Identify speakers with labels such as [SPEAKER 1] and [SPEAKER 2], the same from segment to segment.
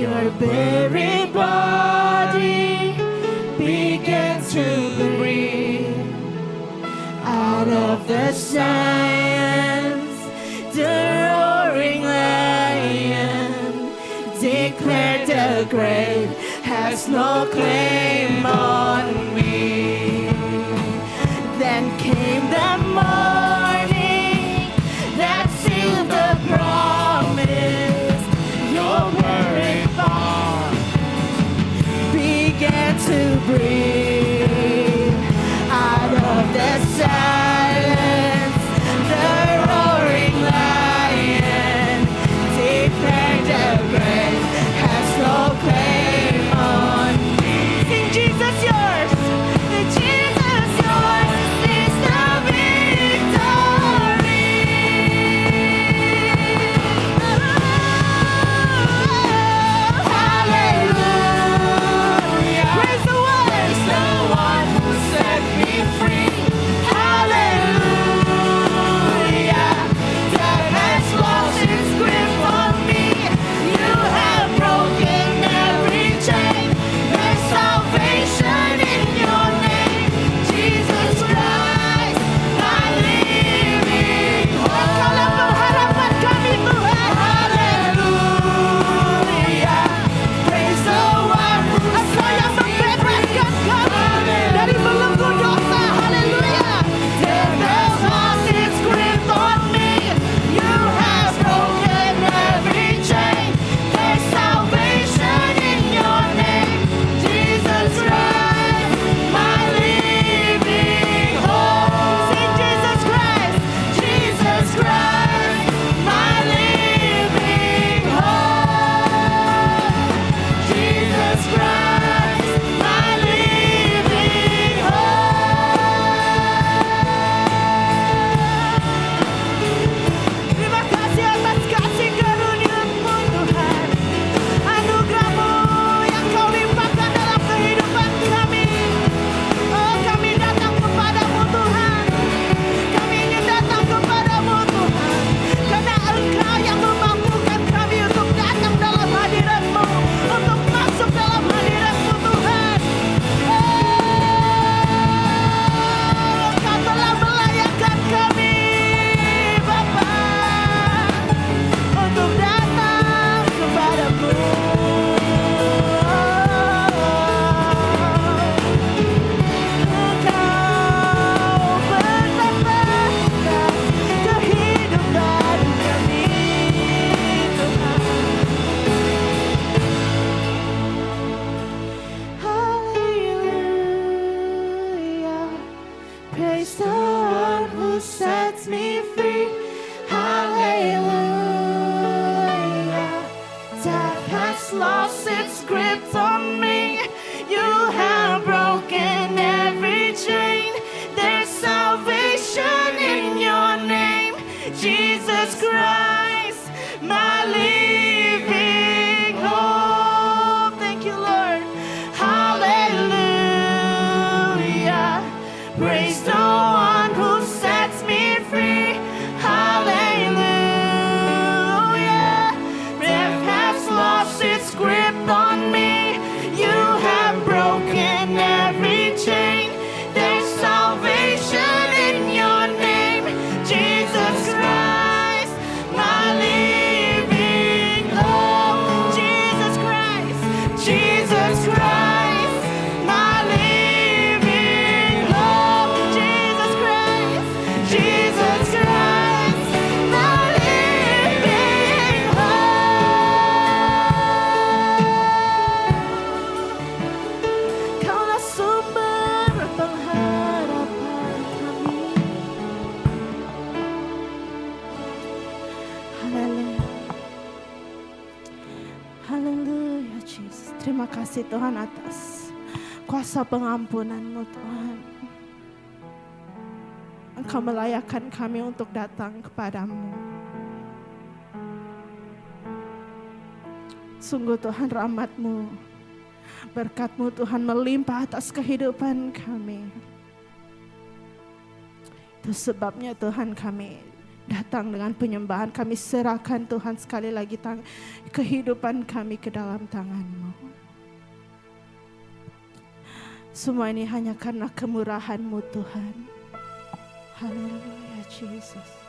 [SPEAKER 1] your very body began to breathe. Out of the silence, the roaring lion declared the grave has no claim on me. Then came the morning that sealed the promise. Your very bond began to breathe. Out of the silence, the roaring lion declared the grave has no claim on me. Sing Jesus yours, the Jesus yours is the victory. Hallelujah. Praise the one who set me free. Hallelujah. Death has lost its grip on me. You have broken every chain. There's salvation in your name, Jesus Christ, my living hope. Kalau pengharapan kami Tuhan, haleluya. Praise the one who yang membebaskan kami dari belenggu dosa, haleluya. Death has lost its grip on me. You have broken every chain. There's salvation in your name, Jesus Christ, my living hope. Sing Jesus Christ, Jesus Christ, my living hope. Jesus Christ, my living hope. Terima kasih atas kasih karunia-Mu Tuhan. Anugerah-Mu yang Kau limpahkan dalam kehidupan kami. Oh, kami datang kepadamu Tuhan. Kami ingin datang kepadamu Tuhan. Karena Engkau yang memampukan kami untuk datang dalam hadirat-Mu, untuk masuk dalam hadirat-Mu Tuhan. Oh, Engkau telah melayakkan kami Bapa untuk datang kepadamu. Engkau bertambahkan kehidupan kami Tuhan. Hallelujah. Praise the one who sets me free. Hallelujah. Death has lost its grip on me. You have broken every chain. There's salvation in your name, Jesus Christ, my living hope. Thank you, Lord. Hallelujah. Praise the one who sets me free. Hallelujah. Death has lost its grip on me. You have broken every chain. There's salvation in your name, Jesus Christ, my living hope. Jesus Christ, Jesus Christ, my living hope. Jesus Christ, Jesus Christ, my living hope. Kaulah sumber pengharapan kami. Haleluya. Haleluya, Jesus. Terima kasih Tuhan atas kuasa pengampunan-Mu Tuhan. Engkau melayakkan kami untuk datang kepadamu. Sungguh Tuhan rahmat-Mu, berkat-Mu Tuhan melimpah atas kehidupan kami. Itu sebabnya Tuhan kami datang dengan penyembahan. Kami serahkan Tuhan sekali lagi kehidupan kami ke dalam tangan-Mu. Semua ini hanya karena kemurahan-Mu Tuhan. Haleluya Yesus.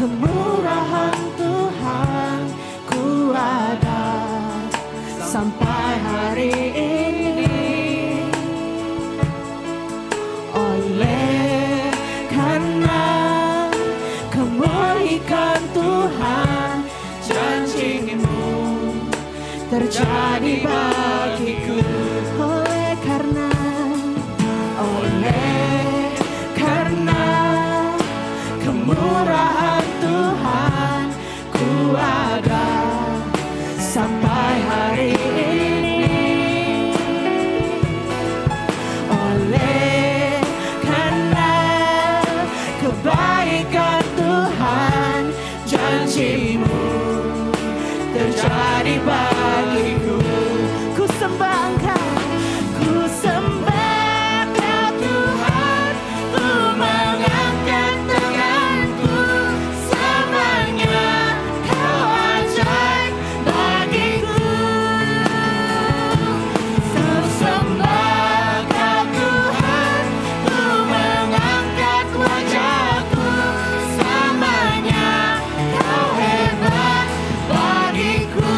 [SPEAKER 1] Kemurahan Tuhan ku ada sampai hari ini. Oleh karena kebaikan Tuhan, janji-Mu terjadi bagiku. Oleh karena kemurahan Tuhan ku ada sampai hari ini. Oleh karena kebaikan Tuhan, janji-Mu terjadi bagiku. Ku sembah Engkau, ku sembah Kau Tuhan, ku mengangkat tanganku. Selamanya Kau ajaib bagiku. Sembah Kau Tuhan, ku mengangkat wajahku. Selamanya Kau hebat bagiku.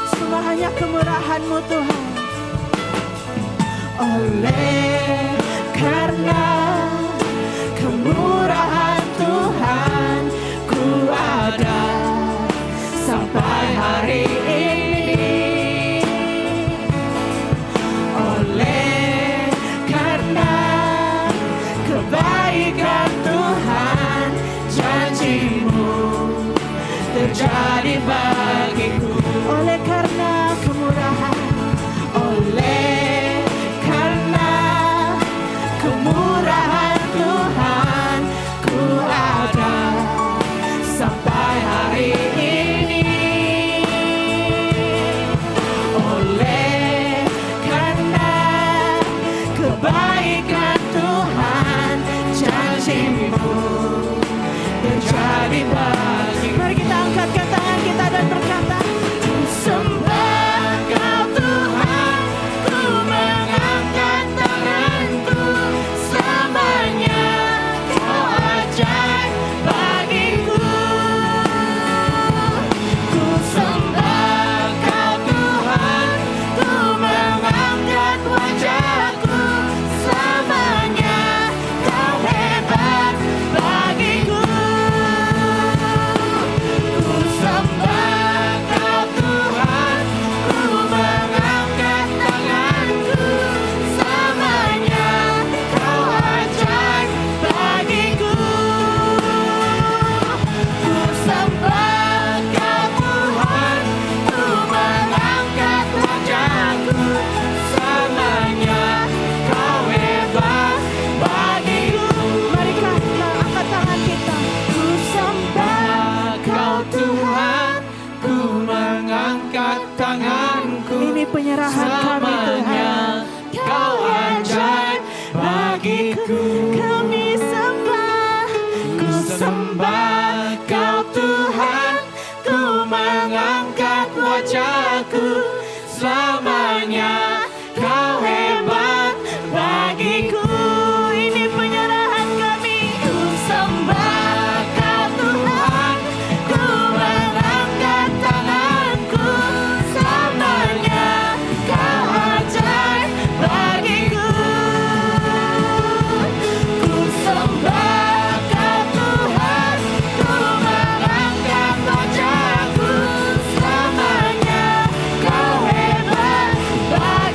[SPEAKER 1] Semua hanya kemurahan-Mu Tuhan. Oleh karena kemurahan Tuhan ku ada sampai hari ini. Oleh karena kebaikan Tuhan, janji-Mu terjadi bagiku. Oleh karena kemurahan, oleh karena kemurahan Tuhan ku ada sampai hari ini. Oleh karena kebaikan Tuhan, janji-Mu terjadi bagiku. Mari kita angkatkan tangan kita dan berkata, ku sembah Kau Tuhan, ku mengangkat tanganku. Selamanya Kau ajaib bagiku. Ku sembah Kau Tuhan, ku mengangkat wajahku. Selamanya Kau hebat bagiku. Ku sembah Kau Tuhan, ku mengangkat tanganku. Selamanya Kau ajaib bagiku. Ku sembah Kau Tuhan, ku mengangkat wajahku. Selamanya Kau hebat bagiku. Mari kita angkat tangan kita. Ku sembah Kau Tuhan, ku mengangkat tanganku. Ini penyerahan kami Tuhan. Kau ajaib bagiku. Kami sembah, ku sembah Kau Tuhan, ku mengangkat wajahku. Selamanya Kau hebat bagiku. Ini penyerahan kami. Ku sembah Kau Tuhan, ku mengangkat tanganku. Selamanya Kau ajaib bagiku. Ku sembah Kau Tuhan, ku mengangkat wajahku. Selamanya Kau hebat bagiku.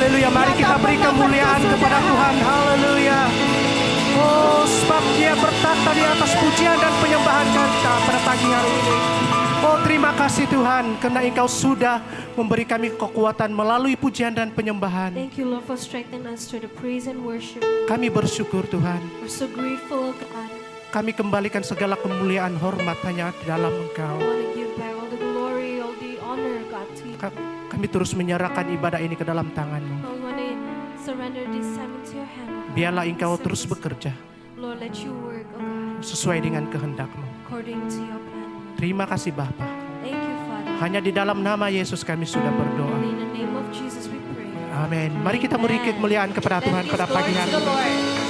[SPEAKER 2] Haleluya, mari kita beri kemuliaan kepada Tuhan. Haleluya. Oh, sebab Dia bertata di atas pujian dan penyembahan kita pada pagi hari ini. Oh, terima kasih Tuhan, karena Engkau sudah memberi kami kekuatan melalui pujian dan penyembahan.
[SPEAKER 1] Thank you, Lord, for strengthening us through the praise and worship.
[SPEAKER 2] Kami bersyukur Tuhan.
[SPEAKER 1] We're so grateful, God.
[SPEAKER 2] Kami kembalikan segala kemuliaan hormat hanya di dalam
[SPEAKER 1] I
[SPEAKER 2] Engkau.
[SPEAKER 1] want to give back all the glory, all the honor, God, to you.
[SPEAKER 2] Kami terus menyerahkan ibadah ini ke dalam tangan-Mu.
[SPEAKER 1] I want to surrender this time into your hand, oh God.
[SPEAKER 2] Biarlah Engkau
[SPEAKER 1] Service.
[SPEAKER 2] terus bekerja
[SPEAKER 1] Lord, let you work, oh God,
[SPEAKER 2] sesuai dengan kehendak-Mu.
[SPEAKER 1] according to your plan.
[SPEAKER 2] Terima kasih Bapa.
[SPEAKER 1] Thank you, Father.
[SPEAKER 2] Hanya di dalam nama Yesus kami sudah berdoa.
[SPEAKER 1] And in the name of Jesus we pray.
[SPEAKER 2] Amin. Mari kita beri
[SPEAKER 1] Amen.
[SPEAKER 2] kemuliaan kepada Tuhan
[SPEAKER 1] Let's
[SPEAKER 2] pada
[SPEAKER 1] give
[SPEAKER 2] pagi
[SPEAKER 1] glory
[SPEAKER 2] hari
[SPEAKER 1] to the
[SPEAKER 2] ini.
[SPEAKER 1] Lord.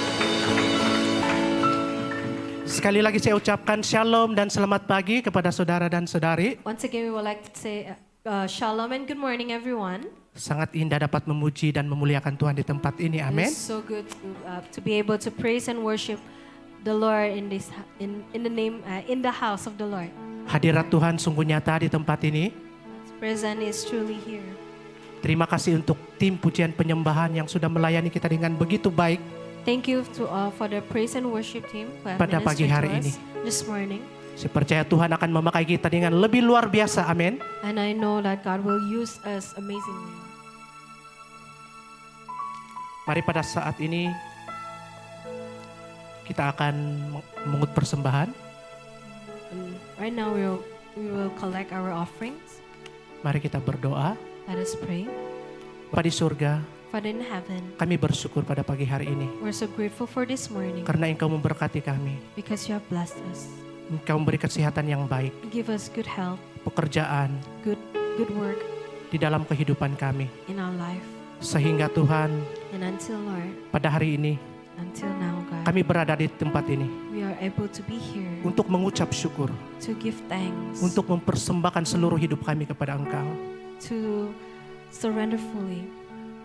[SPEAKER 2] Sekali lagi saya ucapkan shalom dan selamat pagi kepada saudara dan saudari.
[SPEAKER 1] Once again, we would like to say shalom and good morning, everyone.
[SPEAKER 2] Sangat indah dapat memuji dan memuliakan Tuhan di tempat ini. Amin.
[SPEAKER 1] It's so good to be able to praise and worship the Lord in this in the house of the Lord.
[SPEAKER 2] Hadirat Tuhan sungguh nyata di tempat ini.
[SPEAKER 1] His presence is truly here.
[SPEAKER 2] Terima kasih untuk tim pujian penyembahan yang sudah melayani kita dengan begitu baik.
[SPEAKER 1] Thank you to for the praise and worship team who have
[SPEAKER 2] Pada pagi
[SPEAKER 1] ministered
[SPEAKER 2] hari
[SPEAKER 1] to
[SPEAKER 2] ini.
[SPEAKER 1] us this morning.
[SPEAKER 2] Saya percaya Tuhan akan memakai kita dengan lebih luar biasa. Amin.
[SPEAKER 1] And I know that God will use us amazingly.
[SPEAKER 2] Mari pada saat ini kita akan mengut persembahan.
[SPEAKER 1] Right now we will collect our offerings.
[SPEAKER 2] Mari kita berdoa.
[SPEAKER 1] Let us pray.
[SPEAKER 2] Bapa di surga,
[SPEAKER 1] Father in heaven,
[SPEAKER 2] kami bersyukur pada pagi hari ini
[SPEAKER 1] we're so grateful for this morning
[SPEAKER 2] karena Engkau memberkati kami.
[SPEAKER 1] because you have blessed us.
[SPEAKER 2] Engkau memberi kesehatan yang baik,
[SPEAKER 1] Give us good health,
[SPEAKER 2] pekerjaan
[SPEAKER 1] good work
[SPEAKER 2] di dalam kehidupan kami.
[SPEAKER 1] in our life.
[SPEAKER 2] Sehingga Tuhan,
[SPEAKER 1] And until Lord,
[SPEAKER 2] pada hari ini
[SPEAKER 1] until now, God,
[SPEAKER 2] kami berada di tempat ini
[SPEAKER 1] we are able to be here
[SPEAKER 2] untuk mengucap syukur,
[SPEAKER 1] to give thanks,
[SPEAKER 2] untuk mempersembahkan seluruh hidup kami kepada Engkau.
[SPEAKER 1] to surrender fully.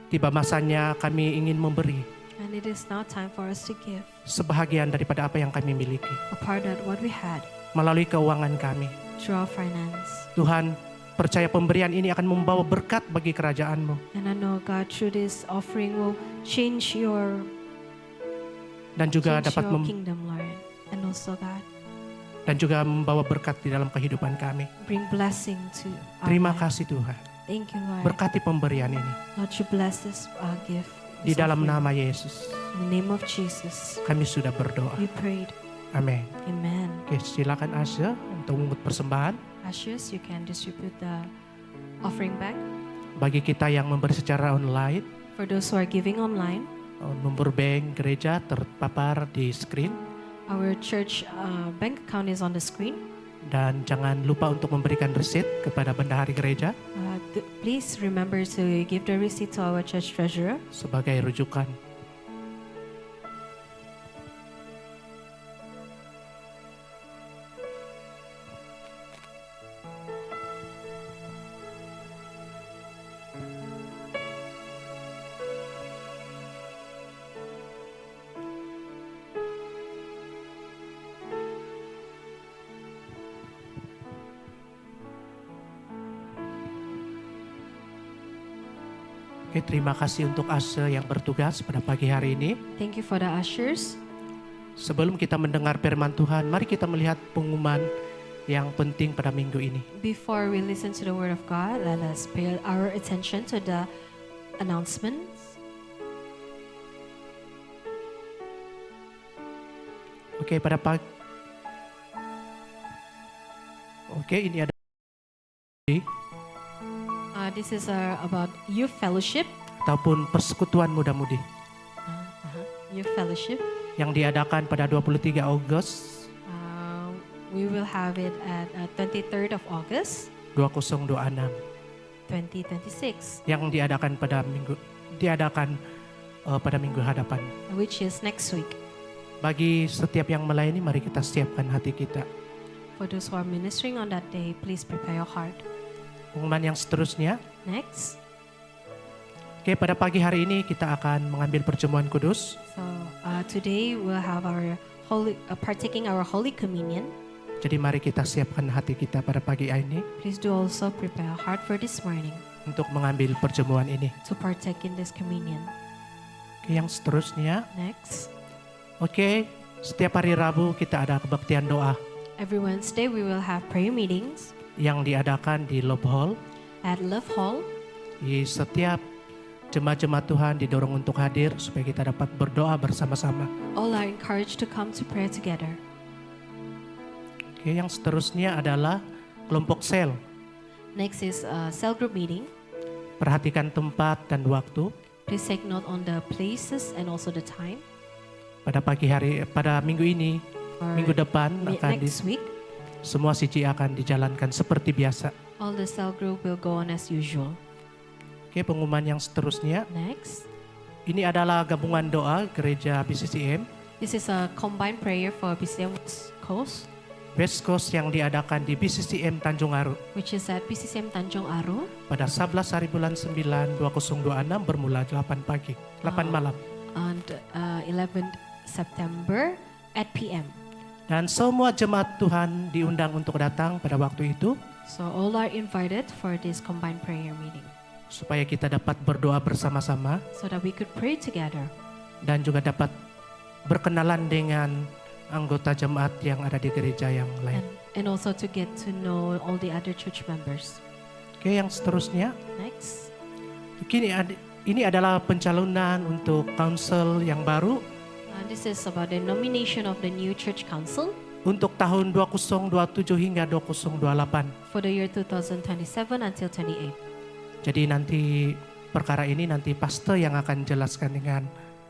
[SPEAKER 2] Tiba masanya kami ingin memberi
[SPEAKER 1] And it is now time for us to give
[SPEAKER 2] sebahagian daripada apa yang kami miliki
[SPEAKER 1] a part of what we had
[SPEAKER 2] melalui keuangan kami.
[SPEAKER 1] through our finance.
[SPEAKER 2] Tuhan, percaya pemberian ini akan membawa berkat bagi kerajaan-Mu
[SPEAKER 1] And I know, God, through this offering will change your
[SPEAKER 2] dan juga dapat
[SPEAKER 1] kingdom, Lord. And also, God,
[SPEAKER 2] dan juga membawa berkat di dalam kehidupan kami.
[SPEAKER 1] bring blessing to our
[SPEAKER 2] Terima
[SPEAKER 1] life.
[SPEAKER 2] kasih Tuhan.
[SPEAKER 1] Thank you, Lord.
[SPEAKER 2] Berkati pemberian ini
[SPEAKER 1] Lord, you bless this gift.
[SPEAKER 2] di
[SPEAKER 1] this
[SPEAKER 2] dalam
[SPEAKER 1] offering.
[SPEAKER 2] nama Yesus.
[SPEAKER 1] In the name of Jesus,
[SPEAKER 2] Kami sudah berdoa.
[SPEAKER 1] we prayed.
[SPEAKER 2] Amin.
[SPEAKER 1] Amen.
[SPEAKER 2] Oke, silakan Asya untuk mengut persembahan.
[SPEAKER 1] Ushers, you can distribute the offering bag.
[SPEAKER 2] Bagi kita yang memberi secara online,
[SPEAKER 1] For those who are giving online,
[SPEAKER 2] nomor bank gereja terpapar di screen.
[SPEAKER 1] our church bank account is on the screen.
[SPEAKER 2] Dan jangan lupa untuk memberikan resit kepada bendahari gereja
[SPEAKER 1] Please remember to give the receipt to our church treasurer
[SPEAKER 2] sebagai rujukan. Oke, terima kasih untuk Asya yang bertugas pada pagi hari ini.
[SPEAKER 1] Thank you for the ushers.
[SPEAKER 2] Sebelum kita mendengar firman Tuhan, mari kita melihat pengumuman yang penting pada minggu ini.
[SPEAKER 1] Before we listen to the word of God, let us pay our attention to the announcements.
[SPEAKER 2] Oke, pada pagi. Oke, ini ada
[SPEAKER 1] This is about youth fellowship.
[SPEAKER 2] ataupun persekutuan muda-mudi
[SPEAKER 1] Youth fellowship.
[SPEAKER 2] yang diadakan pada 23 Agustus
[SPEAKER 1] We will have it at 23rd of August,
[SPEAKER 2] 2026
[SPEAKER 1] 2026,
[SPEAKER 2] yang diadakan pada minggu hadapan.
[SPEAKER 1] which is next week.
[SPEAKER 2] Bagi setiap yang melayani, mari kita siapkan hati kita.
[SPEAKER 1] For those who are ministering on that day, please prepare your heart.
[SPEAKER 2] Pengumuman yang seterusnya.
[SPEAKER 1] Next,
[SPEAKER 2] Oke, pada pagi hari ini kita akan mengambil perjamuan kudus.
[SPEAKER 1] so today we'll have our partaking our Holy Communion.
[SPEAKER 2] Jadi mari kita siapkan hati kita pada pagi ini.
[SPEAKER 1] Please do also prepare your heart for this morning.
[SPEAKER 2] untuk mengambil perjamuan ini.
[SPEAKER 1] to partake in this communion.
[SPEAKER 2] Oke, yang seterusnya,
[SPEAKER 1] Next,
[SPEAKER 2] setiap hari Rabu kita ada kebaktian doa
[SPEAKER 1] every Wednesday we will have prayer meetings
[SPEAKER 2] yang diadakan di Love Hall.
[SPEAKER 1] at Love Hall.
[SPEAKER 2] Di setiap jemaat-jemaat Tuhan didorong untuk hadir supaya kita dapat berdoa bersama-sama.
[SPEAKER 1] All are encouraged to come to prayer together.
[SPEAKER 2] Oke, yang seterusnya adalah kelompok sel.
[SPEAKER 1] Next is a cell group meeting.
[SPEAKER 2] Perhatikan tempat dan waktu.
[SPEAKER 1] Please take note on the places and also the time.
[SPEAKER 2] Pada minggu ini,
[SPEAKER 1] Or
[SPEAKER 2] minggu depan
[SPEAKER 1] next week,
[SPEAKER 2] semua CG akan dijalankan seperti biasa.
[SPEAKER 1] all the cell group will go on as usual.
[SPEAKER 2] Oke, pengumuman yang seterusnya.
[SPEAKER 1] Next,
[SPEAKER 2] Ini adalah gabungan doa gereja BCCM
[SPEAKER 1] this is a combined prayer for BCM
[SPEAKER 2] West Coast yang diadakan di BCCM Tanjung Aru
[SPEAKER 1] which is at BCCM Tanjung Aru
[SPEAKER 2] pada 11 hari bulan 9 2026 bermula 8 pagi, 8 malam.
[SPEAKER 1] on 11th September at PM.
[SPEAKER 2] Dan semua jemaat Tuhan diundang untuk datang pada waktu itu
[SPEAKER 1] So all are invited for this combined prayer meeting
[SPEAKER 2] supaya kita dapat berdoa bersama-sama
[SPEAKER 1] so that we could pray together
[SPEAKER 2] dan juga dapat berkenalan dengan anggota jemaat yang ada di gereja yang lain.
[SPEAKER 1] and also to get to know all the other church members.
[SPEAKER 2] Oke, yang seterusnya.
[SPEAKER 1] Next,
[SPEAKER 2] Ini adalah pencalonan untuk council yang baru
[SPEAKER 1] this is about the nomination of the new church council
[SPEAKER 2] untuk tahun 2027 hingga 2028.
[SPEAKER 1] for the year 2027 until 28.
[SPEAKER 2] Jadi nanti perkara ini nanti pastor yang akan jelaskan dengan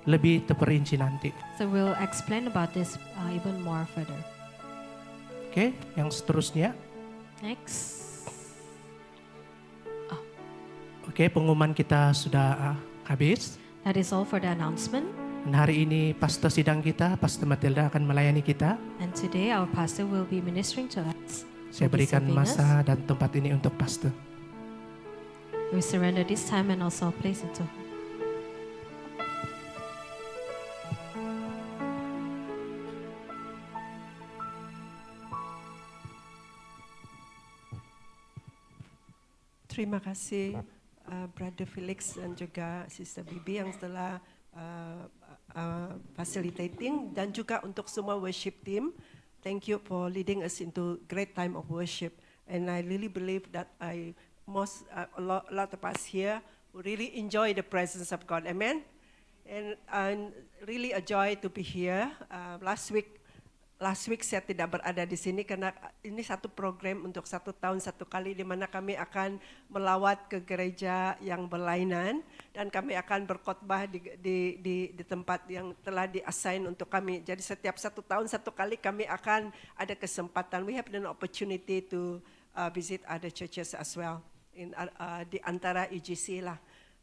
[SPEAKER 2] lebih terperinci nanti.
[SPEAKER 1] So we'll explain about this even more further.
[SPEAKER 2] Oke, yang seterusnya.
[SPEAKER 1] Next,
[SPEAKER 2] Oke, pengumuman kita sudah habis.
[SPEAKER 1] that is all for the announcement.
[SPEAKER 2] Dan hari ini pastor sidang kita, Pastor Matilda akan melayani kita.
[SPEAKER 1] And today our pastor will be ministering to us.
[SPEAKER 2] Saya
[SPEAKER 1] Will be
[SPEAKER 2] berikan
[SPEAKER 1] serving us.
[SPEAKER 2] masa dan tempat ini untuk pastor.
[SPEAKER 1] We surrender this time and also place it to him.
[SPEAKER 3] Terima kasih Brother Felix dan juga Sister Bibi yang telah facilitating dan juga untuk semua worship team. Thank you for leading us into great time of worship. And I really believe that a lot of us here really enjoy the presence of God. Amen. And really a joy to be here. Last week saya tidak berada di sini karena ini satu program untuk 1 tahun 1 kali di mana kami akan melawat ke gereja yang berlainan dan kami akan berkhotbah di tempat yang telah di-assign untuk kami. Jadi setiap 1 tahun 1 kali kami akan ada kesempatan. We have an opportunity to visit other churches as well di antara EGC lah.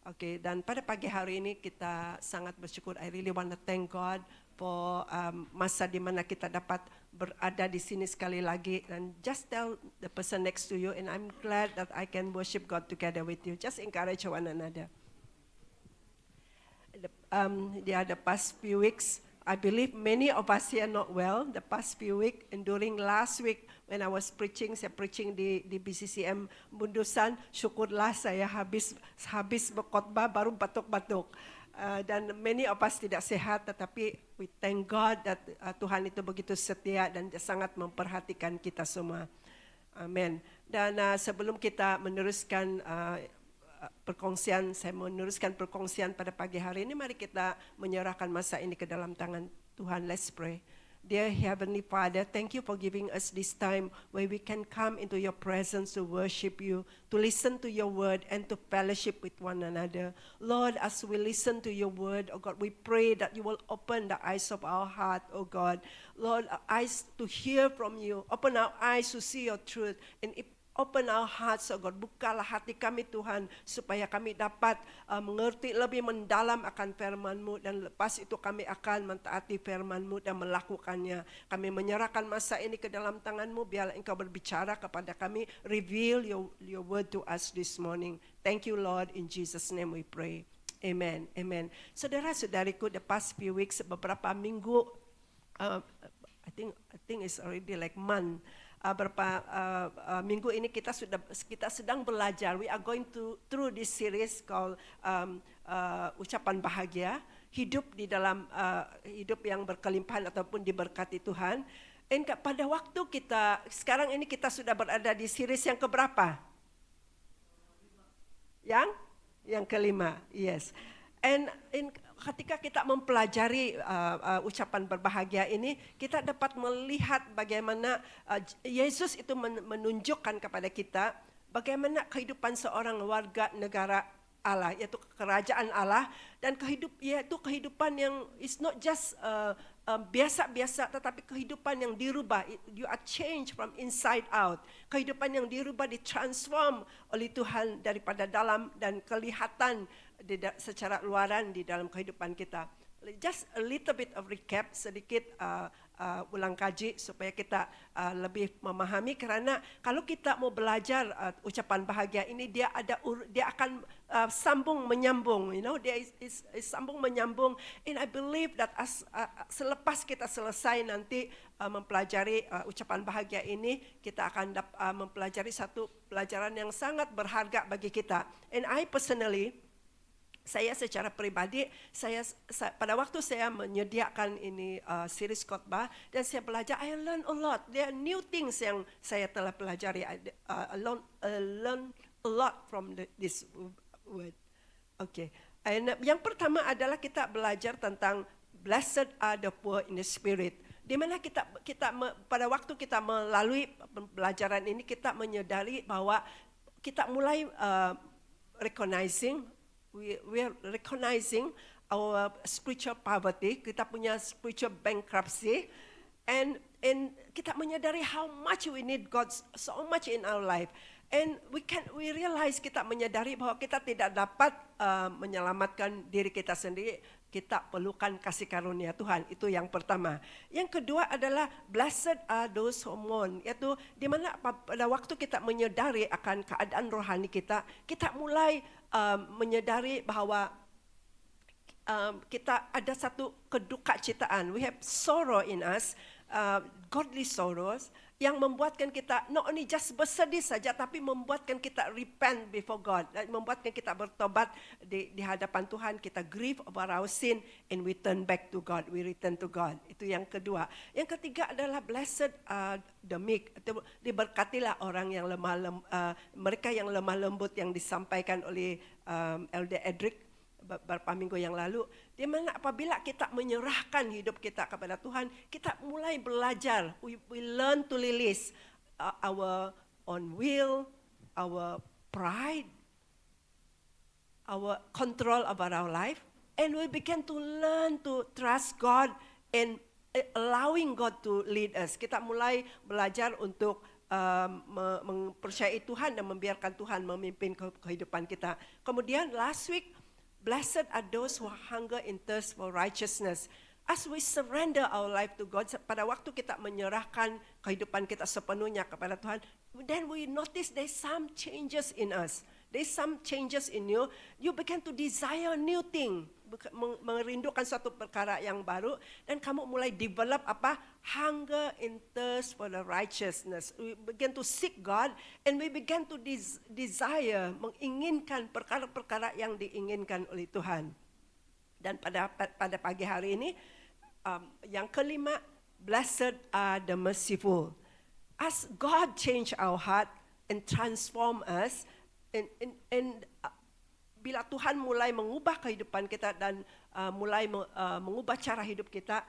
[SPEAKER 3] Oke, dan pada pagi hari ini kita sangat bersyukur. I really want to thank God for masa di mana kita dapat berada di sini sekali lagi. And just tell the person next to you, and I'm glad that I can worship God together with you. Just encourage one another. The past few weeks, I believe many of us here not well. The past few weeks, and during last week when I was preaching, saya preaching di BCCM Bundusan, syukurlah saya habis berkhotbah baru batuk-batuk. Dan many of us tidak sehat, tetapi we thank God that Tuhan itu begitu setia dan sangat memperhatikan kita semua. Amin. Dan sebelum kita meneruskan perkongsian, saya meneruskan perkongsian pada pagi hari ini, mari kita menyerahkan masa ini ke dalam tangan Tuhan. Let's pray. Dear Heavenly Father, thank you for giving us this time where we can come into your presence to worship you, to listen to your word and to fellowship with one another. Lord, as we listen to your word, oh God, we pray that you will open the eyes of our heart, oh God. Lord, eyes to hear from you, open our eyes to see your truth, and open our hearts, oh God. Bukalah hati kami Tuhan, supaya kami dapat mengerti lebih mendalam akan firman-Mu, dan lepas itu kami akan mentaati firman-Mu dan melakukannya. Kami menyerahkan masa ini ke dalam tangan-Mu, biarlah Engkau berbicara kepada kami, reveal your word to us this morning. Thank you Lord, in Jesus' name we pray. Amen, amen. Saudara-saudariku, the past few weeks, beberapa minggu, I think it's already like month, minggu ini kita sedang belajar. We are going through this series called ucapan bahagia, hidup di dalam hidup yang berkelimpahan ataupun diberkati Tuhan. Dan pada waktu sekarang ini kita sudah berada di series yang keberapa? Yang kelima, yes. And ketika kita mempelajari ucapan berbahagia ini, kita dapat melihat bagaimana Yesus itu menunjukkan kepada kita bagaimana kehidupan seorang warga negara Allah, yaitu kerajaan Allah, dan yaitu kehidupan yang is not just biasa-biasa, tetapi kehidupan yang dirubah. You are changed from inside out. Kehidupan yang dirubah, ditransform oleh Tuhan daripada dalam dan kelihatan secara luaran di dalam kehidupan kita. Just a little bit of recap, sedikit ulang kaji supaya kita lebih memahami, karena kalau kita mau belajar ucapan bahagia ini, dia akan sambung menyambung, dia is sambung menyambung. And I believe that selepas kita selesai nanti mempelajari ucapan bahagia ini, kita akan mempelajari satu pelajaran yang sangat berharga bagi kita. And I personally, saya secara pribadi, pada waktu saya menyediakan ini series khotbah dan saya belajar, I learn a lot. There are new things yang saya telah pelajari. I learn a lot from this word. Okay. And yang pertama adalah kita belajar tentang blessed are the poor in the spirit. Di mana kita pada waktu kita melalui pembelajaran ini, kita menyadari bahwa kita mulai we are recognizing our spiritual poverty, kita punya spiritual bankruptcy, and kita menyadari how much we need God so much in our life. And we realize, kita menyadari bahwa kita tidak dapat menyelamatkan diri kita sendiri. Kita perlukan kasih karunia Tuhan. Itu yang pertama. Yang kedua adalah blessed are those who mourn, yaitu di mana pada waktu kita menyadari akan keadaan rohani kita mulai menyadari bahwa kita ada satu kedukacitaan. We have sorrow in us, godly sorrows, yang membuatkan kita not only just bersedih saja, tapi membuatkan kita repent before God, membuatkan kita bertobat di hadapan Tuhan. Kita grieve over our sin and we turn back to God, we return to God. Itu yang kedua. Yang ketiga adalah blessed the meek, diberkatilah orang yang mereka yang lemah lembut, yang disampaikan oleh Elder Edric beberapa minggu yang lalu, di mana apabila kita menyerahkan hidup kita kepada Tuhan, kita mulai belajar, we learn to release our own will, our pride, our control over our life, and we begin to learn to trust God and allowing God to lead us. Kita mulai belajar untuk mempercayai Tuhan dan membiarkan Tuhan memimpin kehidupan kita. Kemudian last week, blessed are those who hunger and thirst for righteousness. As we surrender our life to God, pada waktu kita menyerahkan kehidupan kita sepenuhnya kepada Tuhan, then we notice there's some changes in us. There's some changes in you. You begin to desire new thing, merindukan suatu perkara yang baru, dan kamu mulai develop hunger and thirst for the righteousness. We begin to seek God and we begin to desire, menginginkan perkara-perkara yang diinginkan oleh Tuhan. Dan pada pagi hari ini, yang kelima, blessed are the merciful. As God change our heart and transform us, and bila Tuhan mulai mengubah kehidupan kita dan mulai mengubah cara hidup kita,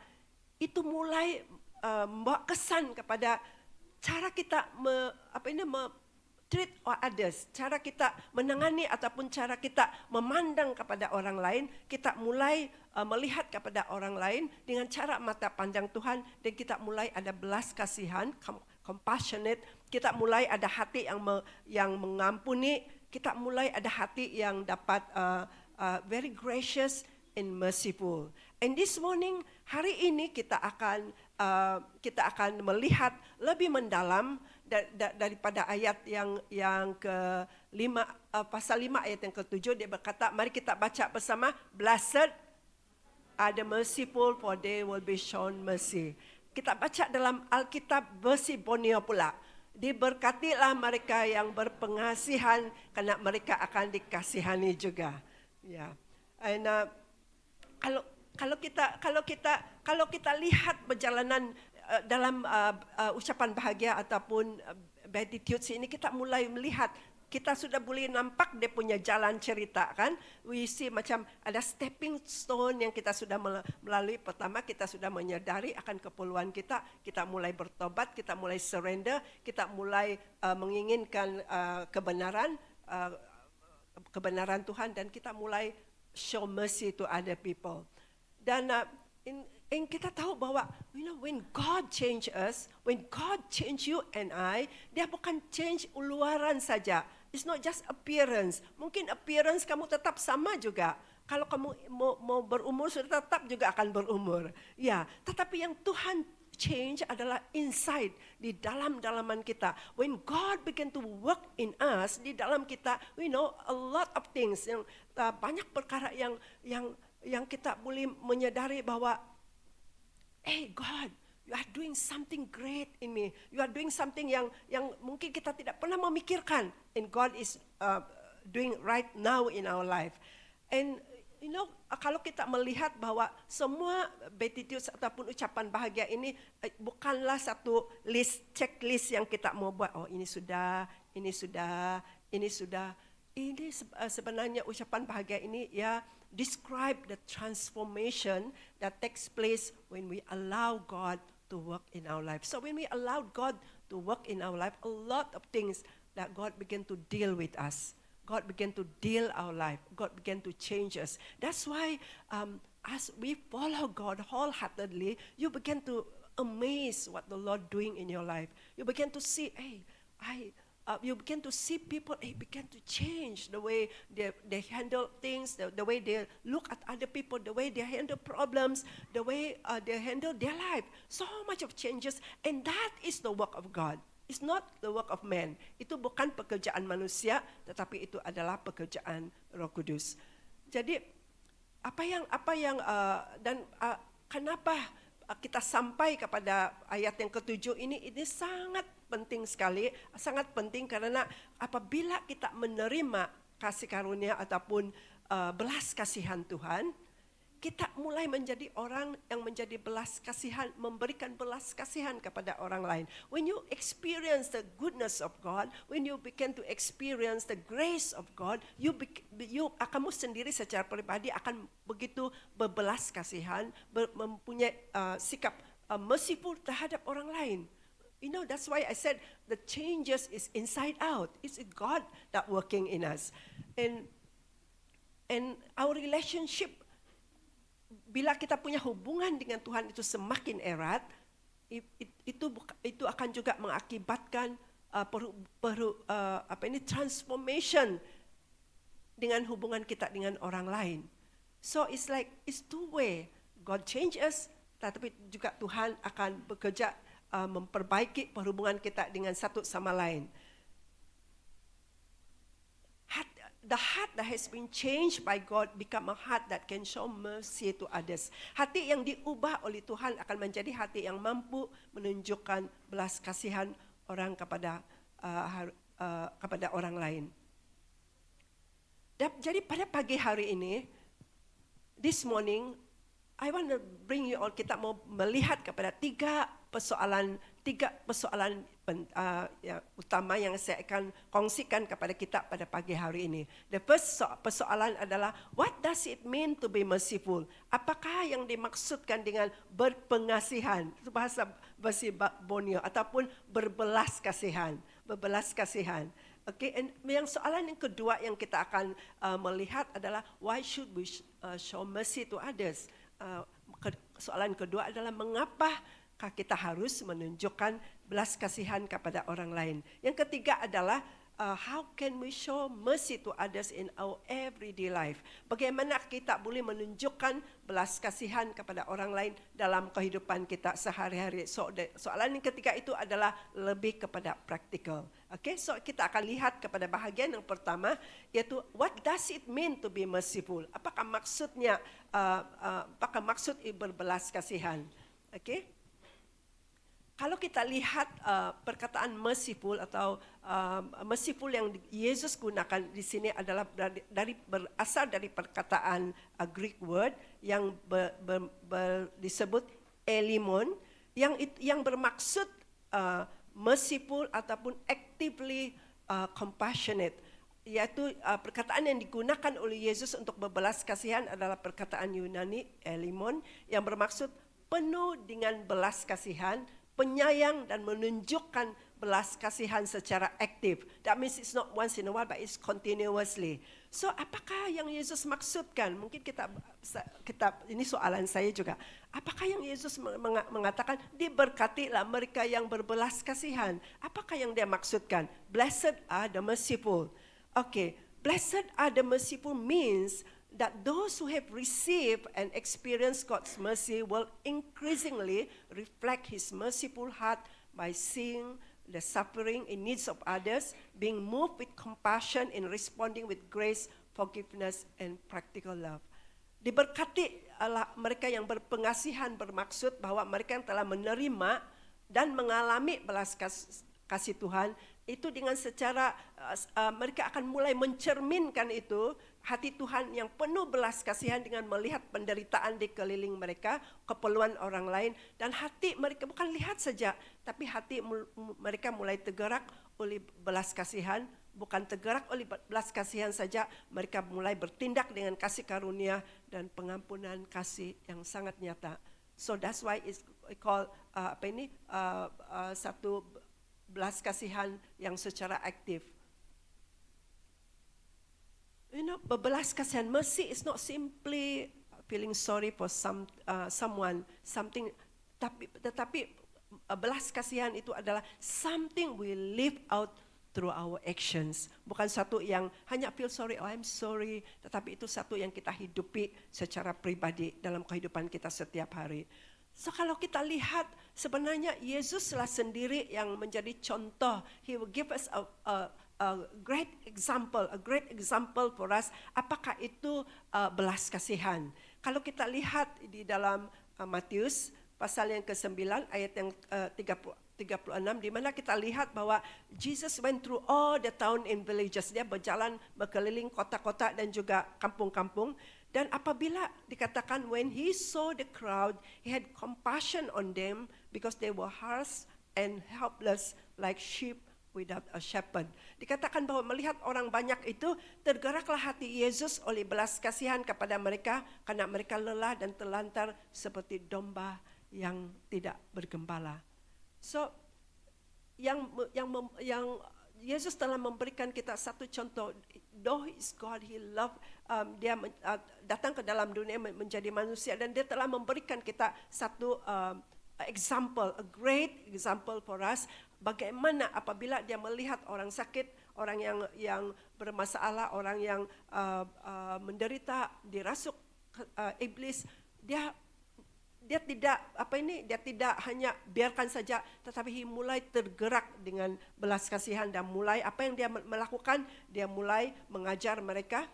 [SPEAKER 3] itu mulai membawa kesan kepada cara kita treat others, cara kita menangani ataupun cara kita memandang kepada orang lain. Kita mulai melihat kepada orang lain dengan cara mata pandang Tuhan, dan kita mulai ada belas kasihan, compassionate. Kita mulai ada hati yang mengampuni. Kita mulai ada hati yang dapat very gracious and merciful. And this morning, hari ini kita akan melihat lebih mendalam daripada ayat yang ke-5, pasal 5 ayat yang ke-7. Dia berkata, mari kita baca bersama, blessed are the merciful, for they will be shown mercy. Kita baca dalam Alkitab versi Borneo pula. Diberkatilah mereka yang berpengasihan, karena mereka akan dikasihani juga. Ya, and kalau kita lihat perjalanan dalam ucapan bahagia ataupun beatitudes ini, kita mulai melihat, kita sudah boleh nampak dia punya jalan cerita kan. We see macam ada stepping stone yang kita sudah melalui. Pertama, kita sudah menyadari akan keperluan kita mulai bertobat, kita mulai surrender, kita mulai menginginkan kebenaran Tuhan, dan kita mulai show mercy to other people. Dan kita tahu bahwa when God change us, when God change you and I, dia bukan change luaran saja. It's not just appearance. Mungkin appearance kamu tetap sama juga. Kalau kamu mau berumur, sudah tetap juga akan berumur. Ya, tetapi yang Tuhan change adalah inside, di dalam-dalaman kita. When God begin to work in us, di dalam kita, we know a lot of things, yang banyak perkara yang kita boleh menyadari bahwa, hey God, you are doing something great in me. You are doing something yang mungkin kita tidak pernah memikirkan, and God is doing right now in our life. And kalau kita melihat bahwa semua beatitudes ataupun ucapan bahagia ini bukanlah satu checklist yang kita mau buat. Oh, ini sudah. Ini sebenarnya ucapan bahagia ini ya describe the transformation that takes place when we allow God to work in our life. So when we allow God to work in our life, a lot of things that God begin to deal with us. God began to deal our life. God began to change us. That's why as we follow God wholeheartedly, you begin to amaze what the Lord doing in your life. You begin to see, you begin to see people, begin to change the way they handle things, the way they look at other people, the way they handle problems, the way they handle their life. So much of changes, and that is the work of God. It's not the work of man. Itu bukan pekerjaan manusia, tetapi itu adalah pekerjaan Roh Kudus. Jadi kenapa kita sampai kepada ayat yang ke-7 ini sangat penting sekali, sangat penting karena apabila kita menerima kasih karunia ataupun belas kasihan Tuhan, kita mulai menjadi orang yang menjadi belas kasihan, memberikan belas kasihan kepada orang lain. When you experience the goodness of God, when you begin to experience the grace of God, kamu sendiri secara pribadi akan begitu berbelas kasihan, mempunyai sikap merciful terhadap orang lain. That's why I said the changes is inside out. It's God that working in us, and our relationship. Bila kita punya hubungan dengan Tuhan itu semakin erat, itu akan juga mengakibatkan transformation dengan hubungan kita dengan orang lain. So it's two way. God change us, tetapi juga Tuhan akan bekerja memperbaiki perhubungan kita dengan satu sama lain. The heart that has been changed by God become a heart that can show mercy to others. Hati yang diubah oleh Tuhan akan menjadi hati yang mampu menunjukkan belas kasihan orang kepada orang lain. Jadi pada pagi hari ini, this morning, I want to bring you all, kita mau melihat kepada tiga persoalan utama yang saya akan kongsikan kepada kita pada pagi hari ini. The first persoalan adalah, what does it mean to be merciful? Apakah yang dimaksudkan dengan berpengasihan? Itu bahasa Borneo, ataupun berbelas kasihan. Berbelas kasihan. Okay, and yang soalan yang kedua yang kita akan melihat adalah, why should we show mercy to others? Soalan kedua adalah, mengapa kita harus menunjukkan belas kasihan kepada orang lain. Yang ketiga adalah, how can we show mercy to others in our everyday life? Bagaimana kita boleh menunjukkan belas kasihan kepada orang lain dalam kehidupan kita sehari-hari. Soalan yang ketiga itu adalah lebih kepada praktikal. Okay, so kita akan lihat kepada bahagian yang pertama, yaitu what does it mean to be merciful? Apakah maksudnya, apakah maksud berbelas kasihan? Okay. Kalau kita lihat perkataan merciful atau merciful yang Yesus gunakan di sini adalah berasal dari perkataan Greek word yang disebut elimon, yang bermaksud merciful ataupun actively compassionate. Yaitu perkataan yang digunakan oleh Yesus untuk berbelas kasihan adalah perkataan Yunani elimon yang bermaksud penuh dengan belas kasihan, penyayang dan menunjukkan belas kasihan secara aktif. That means it's not once in a while, but it's continuously. So, apakah yang Yesus maksudkan? Mungkin kita ini soalan saya juga. Apakah yang Yesus mengatakan diberkatilah mereka yang berbelas kasihan? Apakah yang dia maksudkan? Blessed are the merciful. Okay, blessed are the merciful means that those who have received and experienced God's mercy will increasingly reflect His merciful heart by seeing the suffering and needs of others, being moved with compassion in responding with grace, forgiveness, and practical love. Diberkati mereka yang berpengasihan bermaksud bahwa mereka yang telah menerima dan mengalami belas kasih Tuhan, itu dengan secara mereka akan mulai mencerminkan itu hati Tuhan yang penuh belas kasihan dengan melihat penderitaan di keliling mereka, keperluan orang lain, dan hati mereka bukan lihat saja, tapi hati mereka mulai tergerak oleh belas kasihan, bukan tergerak oleh belas kasihan saja, mereka mulai bertindak dengan kasih karunia dan pengampunan kasih yang sangat nyata. So that's why it's called satu belas kasihan yang secara aktif. Berbelas kasihan, mercy is not simply feeling sorry for someone, something, tetapi belas kasihan itu adalah something we live out through our actions. Bukan satu yang hanya feel sorry, oh I'm sorry, tetapi itu satu yang kita hidupi secara pribadi dalam kehidupan kita setiap hari. So kalau kita lihat sebenarnya Yesuslah sendiri yang menjadi contoh. He will give us a great example for us. Apakah itu belas kasihan? Kalau kita lihat di dalam Matius pasal yang ke-9 ayat yang 36 di mana kita lihat bahwa Jesus went through all the town and villages. Dia berjalan berkeliling kota-kota dan juga kampung-kampung. Dan apabila dikatakan when he saw the crowd, he had compassion on them because they were harsh and helpless like sheep without a shepherd. Dikatakan bahwa melihat orang banyak itu, tergeraklah hati Yesus oleh belas kasihan kepada mereka karena mereka lelah dan terlantar seperti domba yang tidak bergembala. So yang Yesus telah memberikan kita satu contoh. Though is God, He love, dia datang ke dalam dunia menjadi manusia dan dia telah memberikan kita satu example, a great example for us. Bagaimana apabila dia melihat orang sakit, orang yang bermasalah, orang yang menderita, dirasuk iblis, dia tidak hanya biarkan saja, tetapi dia mulai tergerak dengan belas kasihan dan mulai apa yang dia melakukan, dia mulai mengajar mereka,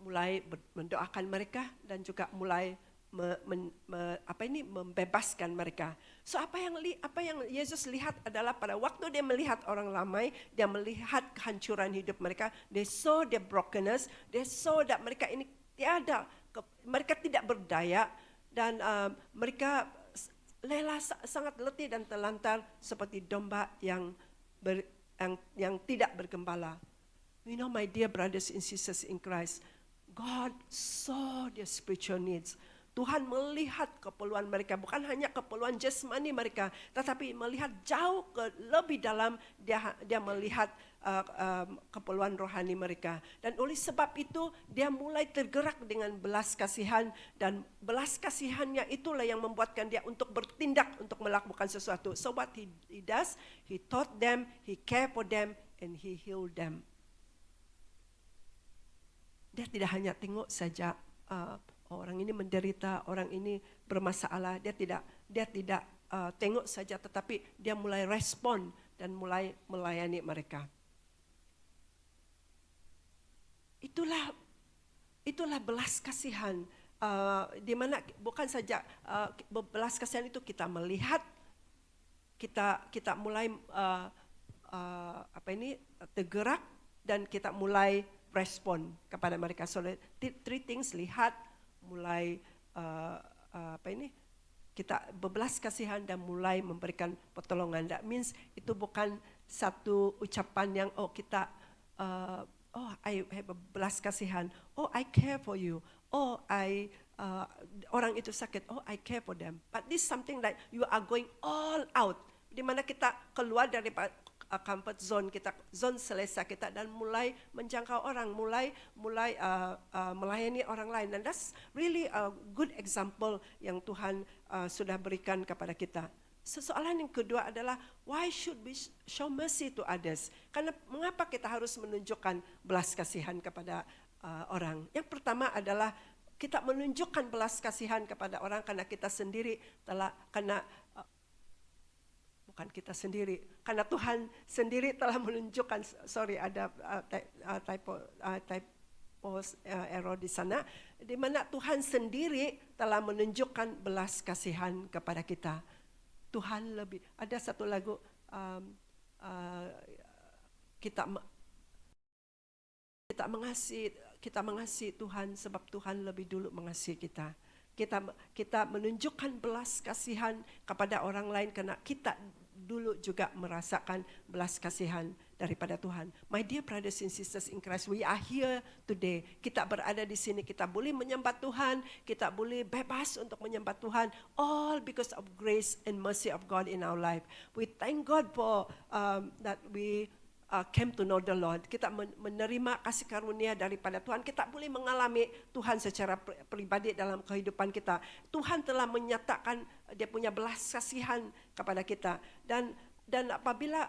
[SPEAKER 3] mulai mendoakan mereka dan juga mulai membebaskan mereka. So apa yang Yesus lihat adalah pada waktu dia melihat orang ramai, dia melihat kehancuran hidup mereka, they saw the brokenness, they saw that mereka ini mereka tidak berdaya dan mereka lelah, sangat letih dan terlantar seperti domba yang tidak bergembala. You know, my dear brothers and sisters in Christ, God saw their spiritual needs. Tuhan melihat keperluan mereka, bukan hanya keperluan jasmani mereka, tetapi melihat jauh lebih dalam. Dia melihat keperluan rohani mereka. Dan oleh sebab itu, dia mulai tergerak dengan belas kasihan. Dan belas kasihannya itulah yang membuatkan dia untuk bertindak, untuk melakukan sesuatu. So what he does, he taught them, he cared for them, and he healed them. Dia tidak hanya tengok saja orang ini menderita, orang ini bermasalah. Dia tidak tengok saja, tetapi dia mulai respon dan mulai melayani mereka. Itulah belas kasihan di mana bukan saja belas kasihan itu kita melihat, kita mulai tergerak dan kita mulai respon kepada mereka. So three things: lihat, mulai kita berbelas kasihan dan mulai memberikan pertolongan. That means itu bukan satu ucapan yang kita I have a belas kasihan, I care for you, orang itu sakit, I care for them. But this is something like you are going all out, di mana kita keluar dari comfort zone kita, zone selesa kita, dan mulai menjangkau orang, mulai melayani orang lain. Dan that's really a good example yang Tuhan sudah berikan kepada kita. Soalan yang kedua adalah, why should we show mercy to others? Karena mengapa kita harus menunjukkan belas kasihan kepada orang? Yang pertama adalah kita menunjukkan belas kasihan kepada orang karena kita sendiri karena Tuhan sendiri telah menunjukkan, ada typo error di sana, di mana Tuhan sendiri telah menunjukkan belas kasihan kepada kita. Tuhan lebih, ada satu lagu kita mengasihi Tuhan sebab Tuhan lebih dulu mengasihi kita. Kita menunjukkan belas kasihan kepada orang lain karena kita dulu juga merasakan belas kasihan daripada Tuhan. My dear brothers and sisters in Christ, we are here today. Kita berada di sini, kita boleh menyembah Tuhan, kita boleh bebas untuk menyembah Tuhan, all because of grace and mercy of God in our life. We thank God for that we came to know the Lord. Kita menerima kasih karunia daripada Tuhan. Kita boleh mengalami Tuhan secara pribadi dalam kehidupan kita. Tuhan telah menyatakan Dia punya belas kasihan kepada kita. Dan apabila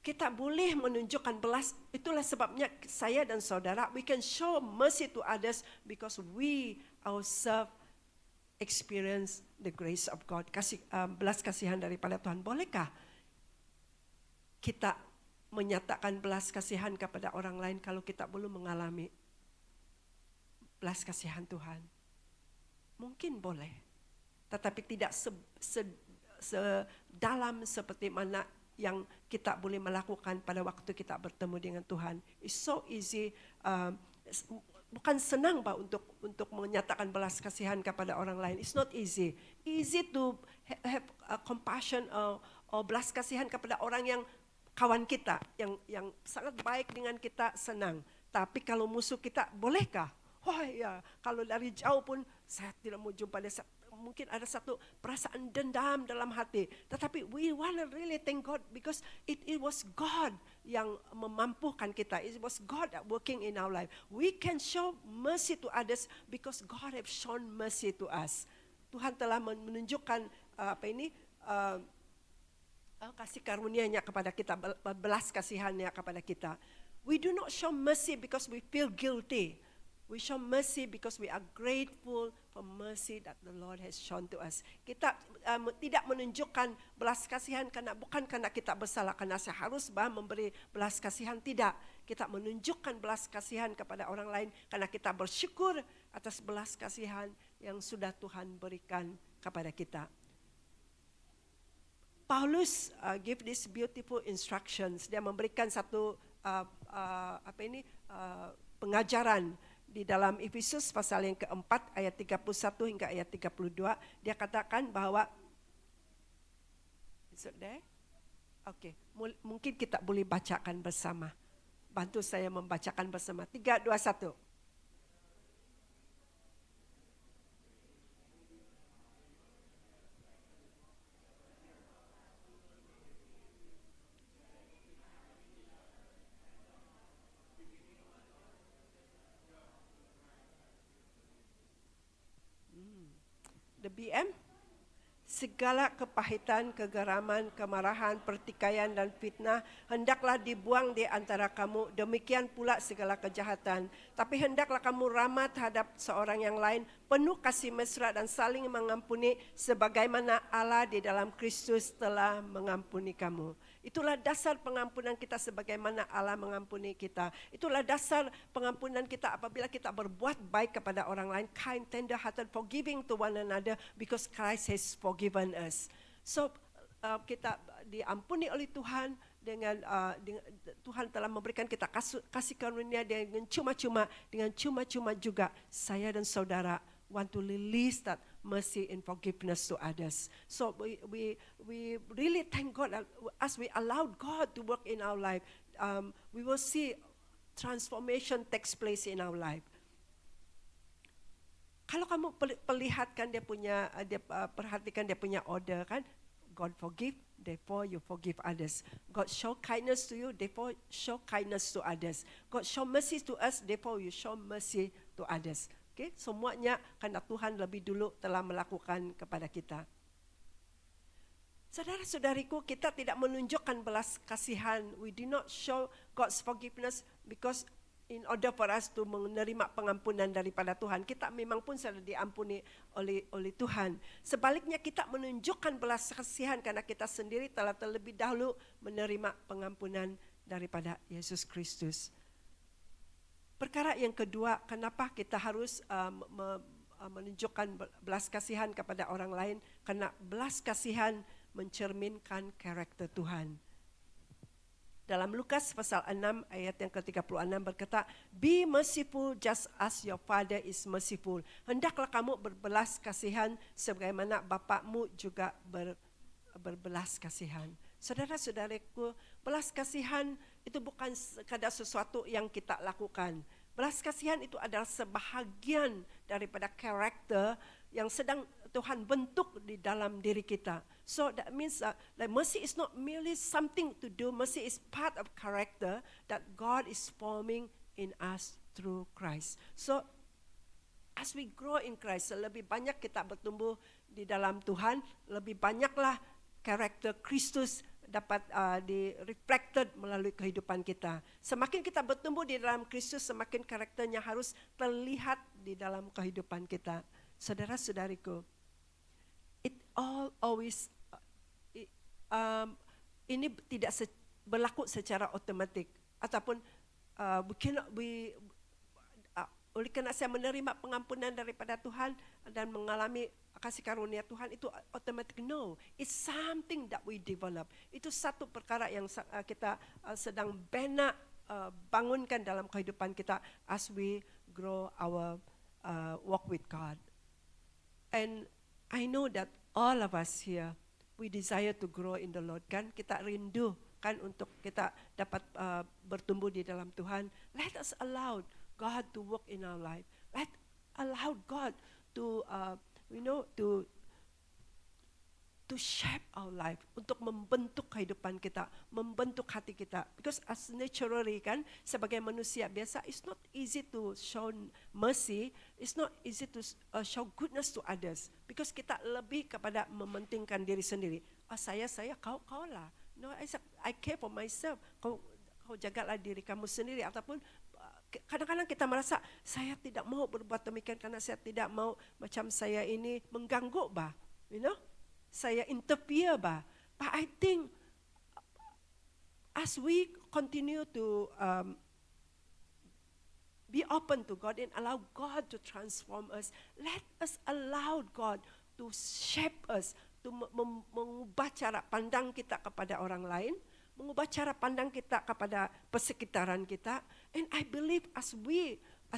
[SPEAKER 3] kita boleh menunjukkan belas, itulah sebabnya saya dan saudara, we can show mercy to others because we ourselves experience the grace of God. Belas kasihan daripada Tuhan. Bolehkah kita menyatakan belas kasihan kepada orang lain kalau kita belum mengalami belas kasihan Tuhan? Mungkin boleh, tetapi tidak sedalam seperti mana yang kita boleh melakukan pada waktu kita bertemu dengan Tuhan. It's so easy, bukan senang Pak untuk menyatakan belas kasihan kepada orang lain. It's not easy. Easy to have compassion or belas kasihan kepada orang yang kawan kita, yang sangat baik dengan kita, senang. Tapi kalau musuh kita, bolehkah? Kalau dari jauh pun saya tidak mau jumpa dia. Mungkin ada satu perasaan dendam dalam hati. Tetapi we want to really thank God because it was God yang memampukan kita. It was God that working in our life. We can show mercy to others because God have shown mercy to us. Tuhan telah menunjukkan kasih karunia-Nya kepada kita, belas kasihan-Nya kepada kita. We do not show mercy because we feel guilty. We show mercy because we are grateful for mercy that the Lord has shown to us. Kita tidak menunjukkan belas kasihan bukan karena kita bersalah, karena saya harus memberi belas kasihan. Tidak, kita menunjukkan belas kasihan kepada orang lain karena kita bersyukur atas belas kasihan yang sudah Tuhan berikan kepada kita. Paulus give this beautiful instructions. Dia memberikan satu pengajaran di dalam Efesus pasal yang keempat ayat 31 hingga ayat 32. Dia katakan bahwa mungkin kita boleh bacakan bersama. Bantu saya membacakan bersama. 3, 2, 1. The BM, segala kepahitan, kegeraman, kemarahan, pertikaian dan fitnah hendaklah dibuang di antara kamu. Demikian pula segala kejahatan. Tapi hendaklah kamu ramah terhadap seorang yang lain, penuh kasih mesra dan saling mengampuni sebagaimana Allah di dalam Kristus telah mengampuni kamu. Itulah dasar pengampunan kita sebagaimana Allah mengampuni kita. Itulah dasar pengampunan kita apabila kita berbuat baik kepada orang lain, kind, tender-hearted, forgiving to one another because Christ has forgiven us. So kita diampuni oleh Tuhan dengan Tuhan telah memberikan kita kasih karunia dengan cuma-cuma, juga saya dan saudara want to release that mercy and forgiveness to others. So we really thank God as we allow God to work in our life. We will see transformation takes place in our life. Kalau kamu perlihatkan perhatikan dia punya order kan, God forgive, therefore you forgive others. God show kindness to you, therefore show kindness to others. God show mercy to us, therefore you show mercy to others. Okay, semuanya karena Tuhan lebih dulu telah melakukan kepada kita. Saudara-saudariku, kita tidak menunjukkan belas kasihan. We do not show God's forgiveness because in order for us to menerima pengampunan daripada Tuhan, kita memang pun sudah diampuni oleh Tuhan. Sebaliknya kita menunjukkan belas kasihan karena kita sendiri telah terlebih dahulu menerima pengampunan daripada Yesus Kristus. Perkara yang kedua, kenapa kita harus menunjukkan belas kasihan kepada orang lain? Karena belas kasihan mencerminkan karakter Tuhan. Dalam Lukas pasal 6 ayat yang ke-36 berkata, "Be merciful just as your Father is merciful." Hendaklah kamu berbelas kasihan sebagaimana Bapakmu juga berbelas kasihan. Saudara-saudariku, belas kasihan itu bukan sekadar sesuatu yang kita lakukan. Belas kasihan itu adalah sebahagian daripada karakter yang sedang Tuhan bentuk di dalam diri kita. So that means that mercy is not merely something to do. Mercy is part of character that God is forming in us through Christ. So as we grow in Christ, lebih banyak kita bertumbuh di dalam Tuhan, lebih banyaklah karakter Kristus dapat di-reflected melalui kehidupan kita. Semakin kita bertumbuh di dalam Kristus, semakin karakternya harus terlihat di dalam kehidupan kita. Saudara-saudariku, it all always ini tidak berlaku secara otomatik ataupun oleh karena saya menerima pengampunan daripada Tuhan dan mengalami kasih karunia Tuhan itu otomatis. No, it's something that we develop. Itu satu perkara yang kita sedang bangunkan dalam kehidupan kita as we grow our walk with God. And I know that all of us here, we desire to grow in the Lord, kan? Kita rindu kan untuk kita dapat bertumbuh di dalam Tuhan. Let us allow God to work in our life. Let allow God to to shape our life, untuk membentuk kehidupan kita, membentuk hati kita. Because as naturally kan, sebagai manusia biasa, it's not easy to show mercy, it's not easy to show goodness to others. Because kita lebih kepada mementingkan diri sendiri. Saya, kau lah. No, I care for myself. Kau jagalah diri kamu sendiri. Ataupun kadang-kadang kita merasa, saya tidak mau berbuat demikian karena saya tidak mau macam saya ini mengganggu bah, saya interfere bah. But I think as we continue to be open to God and allow God to transform us, let us allow God to shape us, to mengubah cara pandang kita kepada orang lain, mengubah cara pandang kita kepada persekitaran kita. And I believe as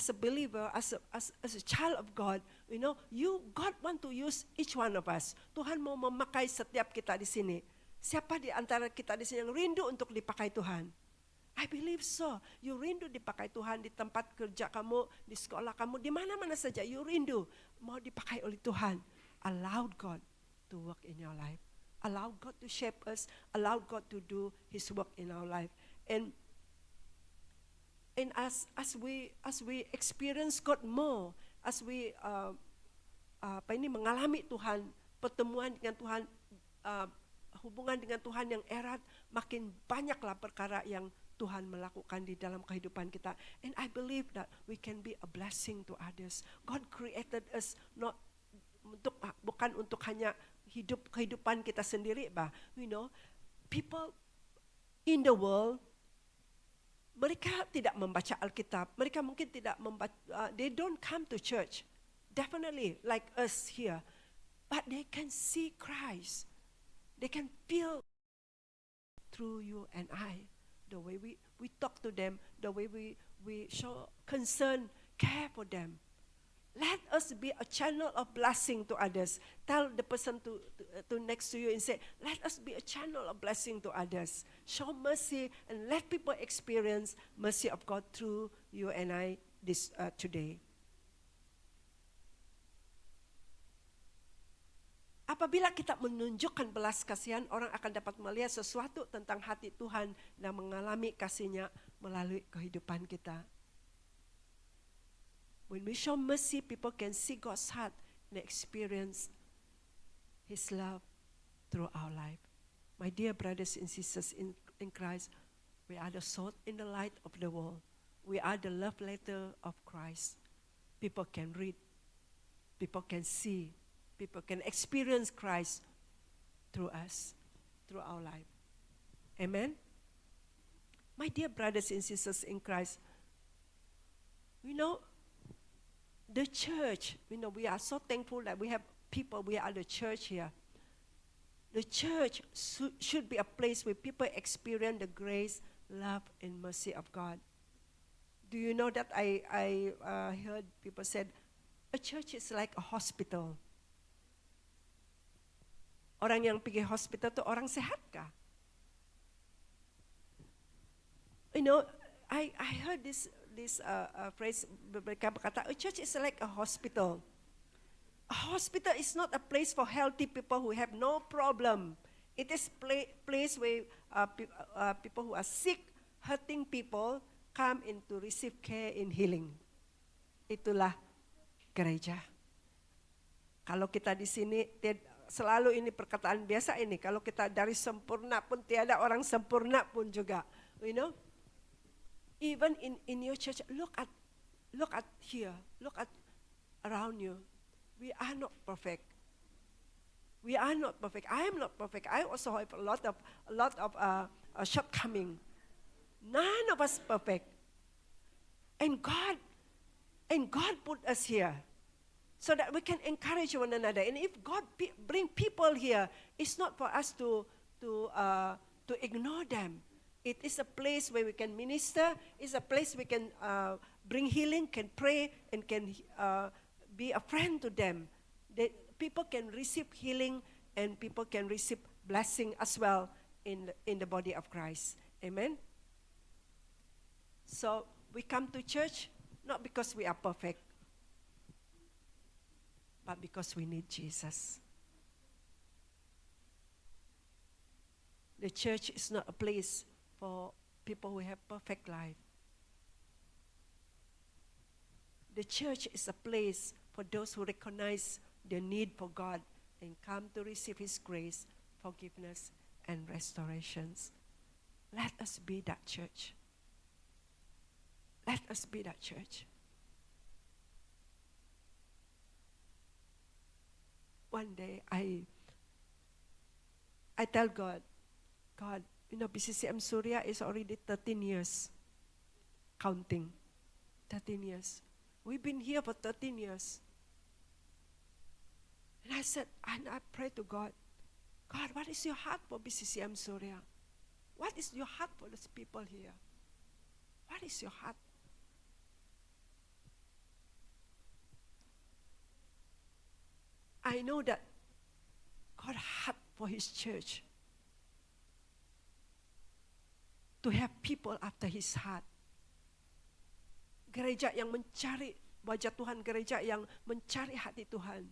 [SPEAKER 3] a believer, as a child of God, God want to use each one of us. Tuhan mau memakai setiap kita di sini. Siapa di antara kita di sini yang rindu untuk dipakai Tuhan? I believe so. You rindu dipakai Tuhan di tempat kerja kamu, di sekolah kamu, di mana-mana saja. You rindu mau dipakai oleh Tuhan. Allow God to work in your life. Allow God to shape us. Allow God to do His work in our life. And as we experience God more, as we mengalami Tuhan, pertemuan dengan Tuhan, hubungan dengan Tuhan yang erat, makin banyaklah perkara yang Tuhan melakukan di dalam kehidupan kita. And I believe that we can be a blessing to others. God created us bukan untuk hanya hidup kehidupan kita sendiri, bah. People in the world, mereka tidak membaca Alkitab. Mereka mungkin tidak membaca, they don't come to church. Definitely, like us here. But they can see Christ. They can feel through you and I. The way we talk to them, the way we show concern, care for them. Let us be a channel of blessing to others. Tell the person to next to you and say, let us be a channel of blessing to others. Show mercy and let people experience mercy of God through you and I today. Apabila kita menunjukkan belas kasihan, orang akan dapat melihat sesuatu tentang hati Tuhan dan mengalami kasih-Nya melalui kehidupan kita. When we show mercy, people can see God's heart and experience His love through our life. My dear brothers and sisters in Christ, we are the salt in the light of the world. We are the love letter of Christ. People can read, people can see, people can experience Christ through us, through our life. Amen? My dear brothers and sisters in Christ, the church, we are so thankful that we have people, we are the church here. The church should be a place where people experience the grace, love, and mercy of God. Do you know that I heard people said, a church is like a hospital. Orang yang pergi hospital itu orang sehat kah? I heard this phrase, mereka berkata, a church is like a hospital. A hospital is not a place for healthy people who have no problem. It is place where people who are sick, hurting people come in to receive care in healing. Itulah gereja. Kalau kita di sini, selalu ini perkataan biasa ini, kalau kita dari sempurna pun tiada orang sempurna pun juga, Even in your church, look at here, look at around you. We are not perfect. We are not perfect. I am not perfect. I also have a lot of shortcoming. None of us perfect. And God put us here so that we can encourage one another. And if God bring people here, it's not for us to ignore them. It is a place where we can minister. It's a place we can bring healing, can pray, and can be a friend to them. That people can receive healing and people can receive blessing as well in the body of Christ. Amen? So we come to church not because we are perfect, but because we need Jesus. The church is not a place for people who have perfect life. The church is a place for those who recognize their need for God and come to receive His grace, forgiveness, and restorations. Let us be that church. Let us be that church. One day I tell God, BCCM Surya is already 13 years, counting, 13 years. We've been here for 13 years. And I said, and I prayed to God, what is your heart for BCCM Surya? What is your heart for those people here? What is your heart? I know that God heart for His church to have people after His heart. Gereja yang mencari wajah Tuhan, gereja yang mencari hati Tuhan.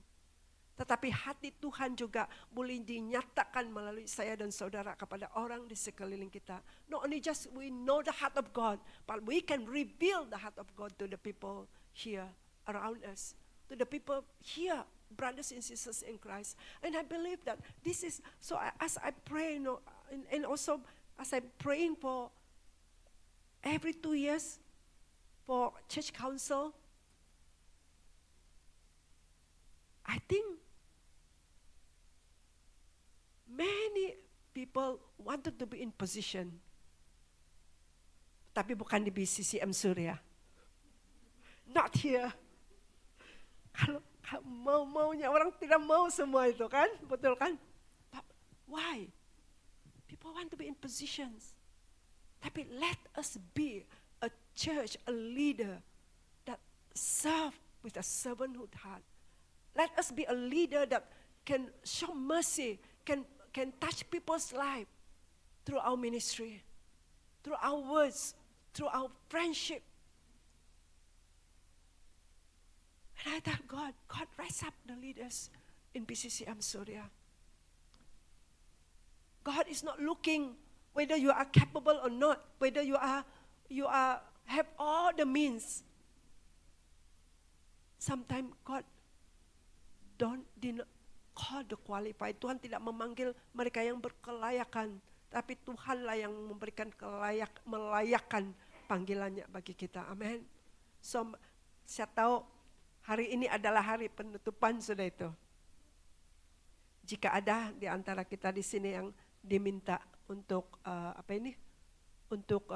[SPEAKER 3] Tetapi hati Tuhan juga boleh dinyatakan melalui saya dan saudara kepada orang di sekeliling kita. Not only just we know the heart of God, but we can reveal the heart of God to the people here around us, to the people here, brothers and sisters in Christ. And I believe that this is, so as I pray, and also as I'm praying for every 2 years for church council, I think many people wanted to be in position. Tapi bukan di BCCM Surya. Not here. Kalau maunya orang tidak mau semua itu kan, betul kan? But why? People want to be in positions. Tapi let us be a church, a leader that serve with a servanthood heart. Let us be a leader that can show mercy, can touch people's life through our ministry, through our words, through our friendship. And I tell God rise up the leaders in BCCM Surya. God is not looking whether you are capable or not, whether you have all the means. Sometimes God did not call the qualified. Tuhan tidak memanggil mereka yang berkelayakan, tapi Tuhanlah yang memberikan melayakkan panggilannya bagi kita. Amin. So, saya tahu hari ini adalah hari penutupan sudah itu. Jika ada di antara kita di sini yang diminta untuk untuk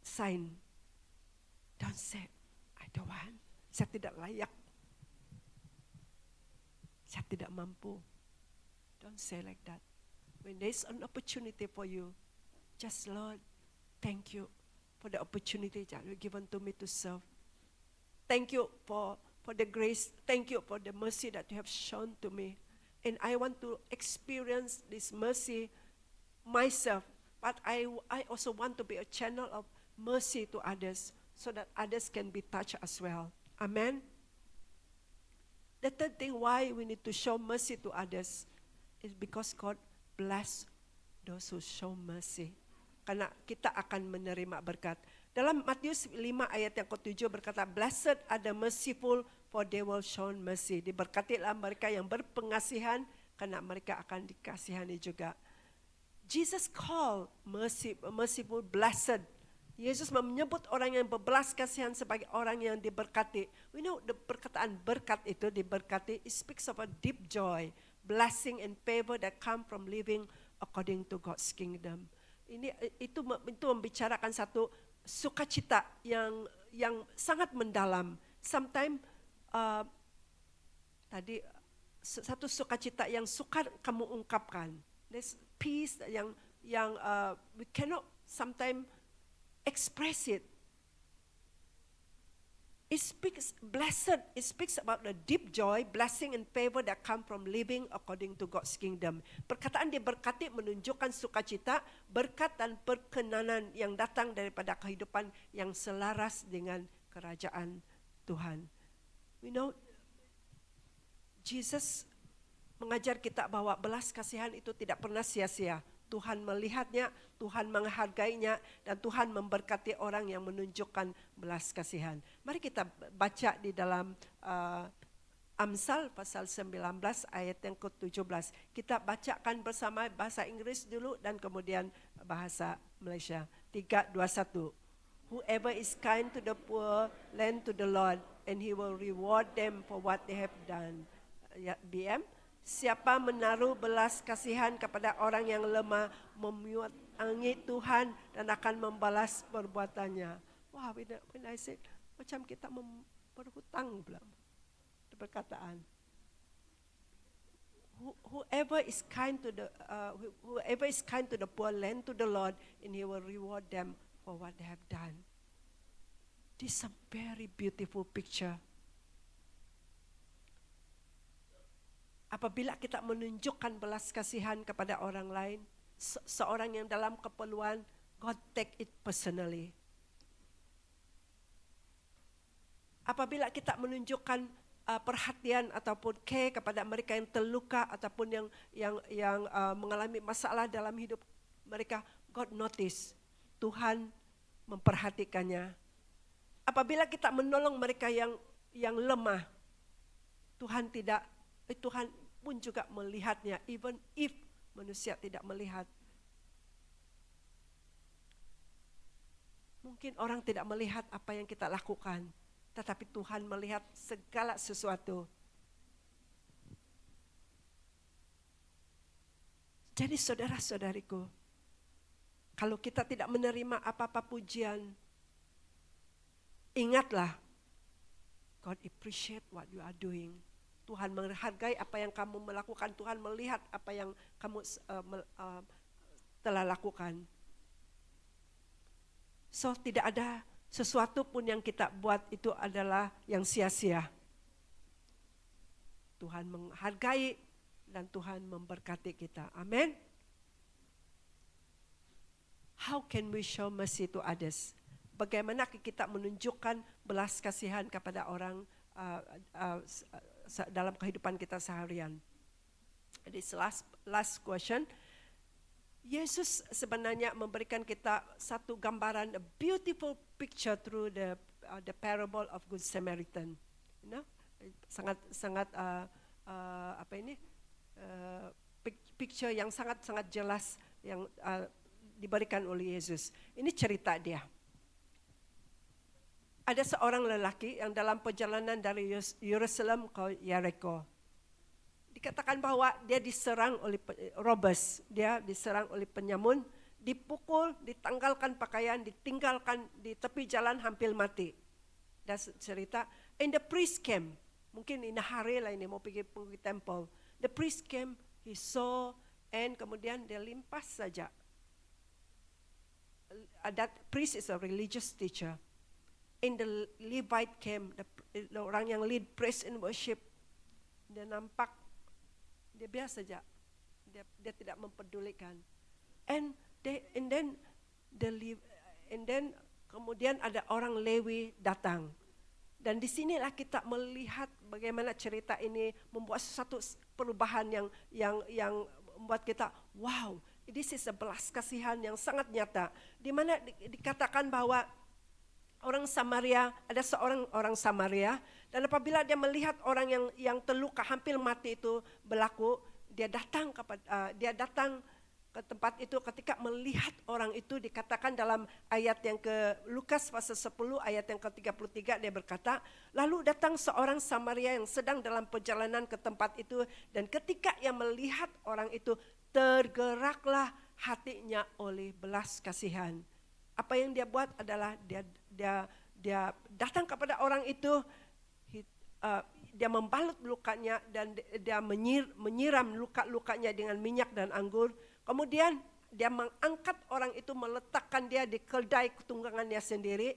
[SPEAKER 3] sign, don't say I don't want, saya tidak layak, saya tidak mampu. Don't say like that. When there's an opportunity for you, just Lord, thank you for the opportunity that you given to me to serve. Thank you for the grace. Thank you for the mercy that you have shown to me. And I want to experience this mercy myself. But I also want to be a channel of mercy to others so that others can be touched as well. Amen. The third thing why we need to show mercy to others is because God bless those who show mercy. Karena kita akan menerima berkat. Dalam Matius 5 ayat yang ke-7 berkata, Blessed are the merciful, for they will show mercy. Diberkatilah mereka yang berpengasihan, karena mereka akan dikasihani juga. Jesus called merciful blessed. Yesus menyebut orang yang berbelas kasihan sebagai orang yang diberkati. We know the perkataan berkat itu diberkati, it speaks of a deep joy, blessing and favor that come from living according to God's kingdom. Itu membicarakan satu sukacita yang sangat mendalam. Sometimes tadi satu sukacita yang sukar kamu ungkapkan. There's peace yang we cannot sometimes express it. It speaks blessed. It speaks about the deep joy, blessing and favor that come from living according to God's kingdom. Perkataan diberkati menunjukkan sukacita, berkat dan perkenanan yang datang daripada kehidupan yang selaras dengan kerajaan Tuhan. We know Jesus mengajar kita bahwa belas kasihan itu tidak pernah sia-sia. Tuhan melihatnya, Tuhan menghargainya, dan Tuhan memberkati orang yang menunjukkan belas kasihan. Mari kita baca di dalam Amsal pasal 19 ayat yang ke-17. Kita bacakan bersama bahasa Inggris dulu dan kemudian bahasa Malaysia. 3, 2, 1. Whoever is kind to the poor, lend to the Lord, and He will reward them for what they have done. Ya, BM. Siapa menaruh belas kasihan kepada orang yang lemah, memuangi Tuhan dan akan membalas perbuatannya. Wah, when I said, macam kita berhutang pula. Perkataan. Whoever is kind to the poor, lend to the Lord, and He will reward them for what they have done. This is a very beautiful picture. Apabila kita menunjukkan belas kasihan kepada orang lain, seorang yang dalam keperluan, God take it personally. Apabila kita menunjukkan perhatian ataupun care kepada mereka yang terluka ataupun yang mengalami masalah dalam hidup mereka, God notice. Tuhan memperhatikannya. Apabila kita menolong mereka yang lemah, Tuhan pun juga melihatnya, even if manusia tidak melihat. Mungkin orang tidak melihat apa yang kita lakukan, tetapi Tuhan melihat segala sesuatu. Jadi saudara-saudariku, Kalau kita tidak menerima apa-apa pujian, ingatlah, God appreciate what you are doing. Tuhan menghargai apa yang kamu melakukan. Tuhan melihat apa yang kamu telah lakukan. So, tidak ada sesuatu pun yang kita buat itu adalah yang sia-sia. Tuhan menghargai dan Tuhan memberkati kita. Amin. How can we show mercy to others? Bagaimana kita menunjukkan belas kasihan kepada orang dalam kehidupan kita seharian? This last question. Yesus sebenarnya memberikan kita satu gambaran, a beautiful picture through the parable of Good Samaritan. You know, sangat picture yang sangat jelas yang diberikan oleh Yesus. Ini cerita dia. Ada seorang lelaki yang dalam perjalanan dari Yerusalem ke Jericho. Dikatakan bahwa dia diserang oleh robbers, dia diserang oleh penyamun, dipukul, ditanggalkan pakaian, ditinggalkan di tepi jalan hampir mati. Dan cerita, and the priest came, mungkin ini hari lah ini mau pergi temple. The priest came, he saw, and kemudian dia limpas saja. That priest is a religious teacher. And the Levite came, the orang yang lead praise and worship, dia nampak, dia biasa saja, dia tidak mempedulikan. And then kemudian ada orang Lewi datang. Dan di sinilah kita melihat bagaimana cerita ini membuat sesuatu perubahan yang membuat kita, wow, this is a belas kasihan yang sangat nyata. Di mana dikatakan bahwa orang Samaria, ada seorang orang Samaria, dan apabila dia melihat orang yang terluka hampir mati itu berlaku, dia datang ke tempat itu. Ketika melihat orang itu, dikatakan dalam ayat yang ke Lukas pasal 10 ayat yang ke-33, dia berkata, lalu datang seorang Samaria yang sedang dalam perjalanan ke tempat itu, dan ketika ia melihat orang itu, tergeraklah hatinya oleh belas kasihan. Apa yang dia buat adalah dia datang kepada orang itu, dia membalut lukanya dan dia menyiram luka-lukanya dengan minyak dan anggur. Kemudian dia mengangkat orang itu, meletakkan dia di keldai tunggangannya sendiri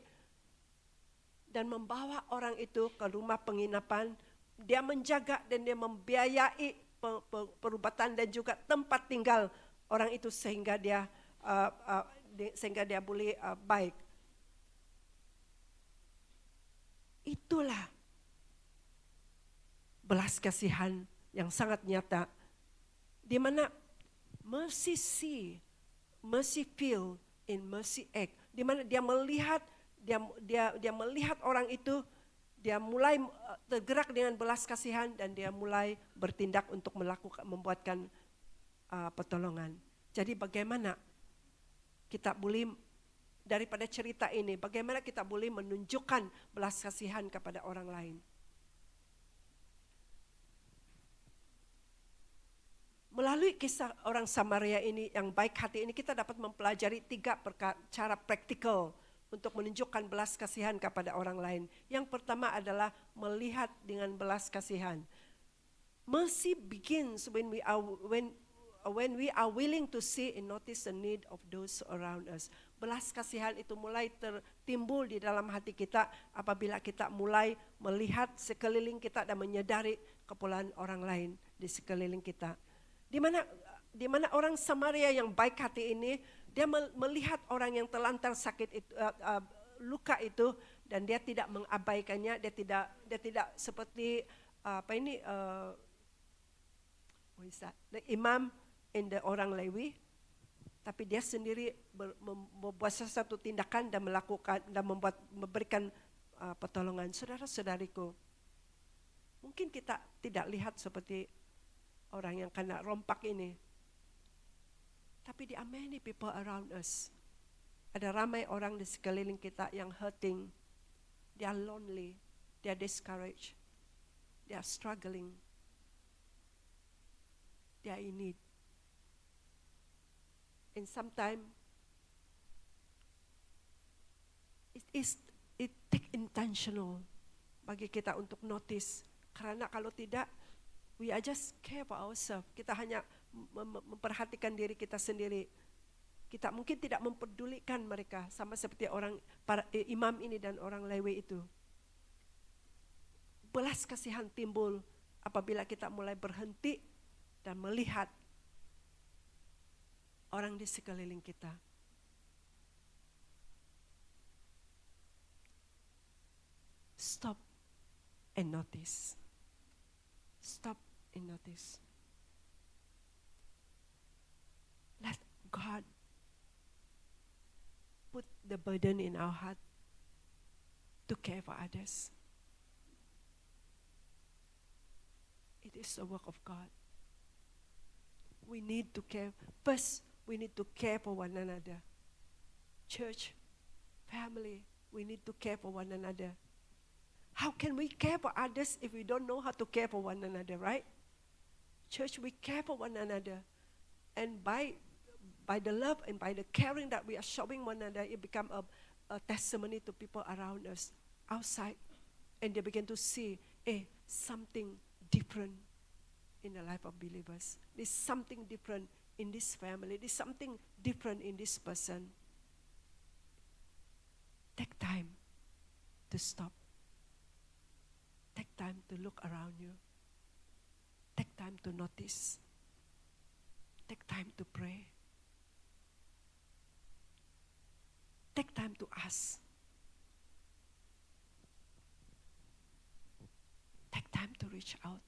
[SPEAKER 3] dan membawa orang itu ke rumah penginapan. Dia menjaga dan dia membiayai perubatan dan juga tempat tinggal orang itu sehingga dia boleh baik. Itulah belas kasihan yang sangat nyata, di mana mercy see, mercy feel, in mercy act. Di mana dia melihat orang itu, dia mulai tergerak dengan belas kasihan dan dia mulai bertindak untuk membuatkan pertolongan. Jadi bagaimana kita boleh daripada cerita ini, bagaimana kita boleh menunjukkan belas kasihan kepada orang lain? Melalui kisah orang Samaria ini yang baik hati ini, kita dapat mempelajari 3 cara praktikal untuk menunjukkan belas kasihan kepada orang lain. Yang pertama adalah melihat dengan belas kasihan. Mercy begins when we are willing to see and notice the need of those around us. Belas kasihan itu mulai tertimbul di dalam hati kita apabila kita mulai melihat sekeliling kita dan menyadari keperluan orang lain di sekeliling kita. Di mana orang Samaria yang baik hati ini, dia melihat orang yang terlantar sakit itu, luka itu, dan dia tidak mengabaikannya, dia tidak seperti the imam dan orang Lewi, tapi dia sendiri membuat sesuatu tindakan dan melakukan dan memberikan pertolongan. Saudara-saudariku, mungkin kita tidak lihat seperti orang yang kena rompak ini, tapi there are many people around us. Ada ramai orang di sekeliling kita yang hurting, they are lonely, they are discouraged, they are struggling, they are in need. And sometimes it take intentional bagi kita untuk notice. Karena kalau tidak, we are just care for ourselves. Kita hanya memperhatikan diri kita sendiri. Kita mungkin tidak mempedulikan mereka, sama seperti para imam ini dan orang Lewi itu. Belas kasihan timbul apabila kita mulai berhenti dan melihat orang di sekeliling kita. Stop and notice. Stop and notice. Let God put the burden in our heart to care for others. It is the work of God. We need to care. First, we need to care for one another. Church, family, we need to care for one another. How can we care for others if we don't know how to care for one another, right? Church, we care for one another. And by the love and by the caring that we are showing one another, it becomes a testimony to people around us, outside. And they begin to see, something different in the life of believers. There's something different in this family. There's something different in this person. Take time to stop. Take time to look around you. Take time to notice. Take time to pray. Take time to ask. Take time to reach out.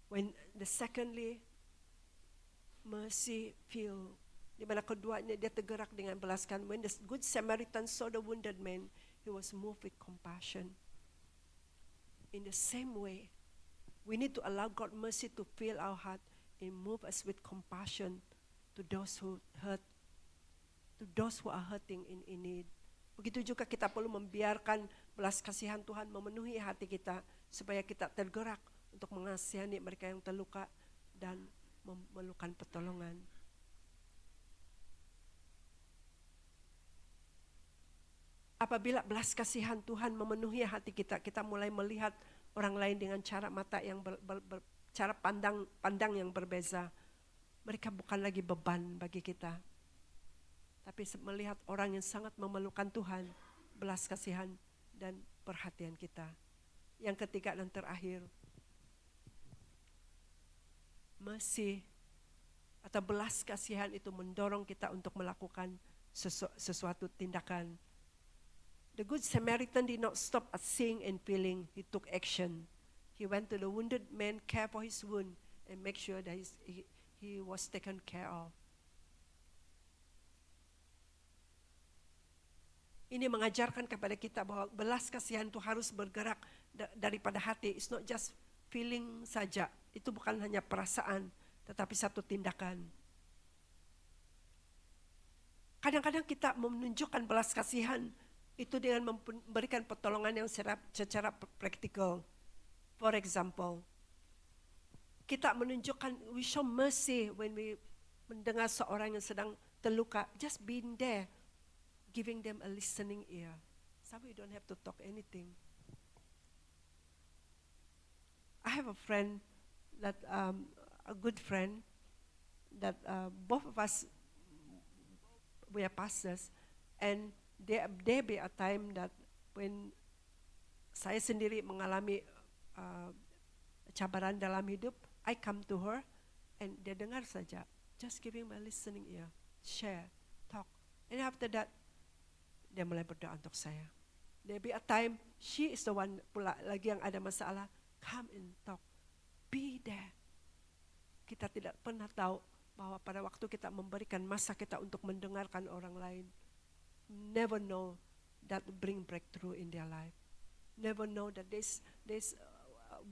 [SPEAKER 3] When the secondly, mercy feel, di mana keduanya dia tergerak dengan belas kasihan. When the good Samaritan saw the wounded man, he was moved with compassion. In the same way, we need to allow God mercy to fill our heart and move us with compassion to those who hurt, to those who are hurting in need. Begitu juga kita perlu membiarkan belas kasihan Tuhan memenuhi hati kita supaya kita tergerak untuk mengasihani mereka yang terluka dan memerlukan pertolongan. Apabila belas kasihan Tuhan memenuhi hati kita, kita mulai melihat orang lain dengan cara mata yang cara pandang yang berbeza. Mereka bukan lagi beban bagi kita, tapi melihat orang yang sangat memerlukan Tuhan, belas kasihan dan perhatian kita. Yang ketiga dan terakhir, mercy atau belas kasihan itu mendorong kita untuk melakukan sesuatu tindakan. The good Samaritan did not stop at seeing and feeling. He took action. He went to the wounded man, care for his wound, and make sure that he was taken care of. Ini mengajarkan kepada kita bahwa belas kasihan itu harus bergerak daripada hati. It's not just feeling saja. Itu bukan hanya perasaan, tetapi satu tindakan. Kadang-kadang kita menunjukkan belas kasihan itu dengan memberikan pertolongan yang secara praktikal. For example, kita menunjukkan we show mercy when we mendengar seorang yang sedang terluka. Just being there, giving them a listening ear. So we don't have to talk anything. I have a friend that a good friend that both of us we are pastors, and there be a time that when saya sendiri mengalami cabaran dalam hidup, I come to her and dia dengar saja, just giving my listening ear, share, talk, and after that dia mulai berdoa untuk saya. There be a time she is the one pula lagi yang ada masalah, come and talk, be there. Kita tidak pernah tahu bahwa pada waktu kita memberikan masa kita untuk mendengarkan orang lain, never know that bring breakthrough in their life. Never know that this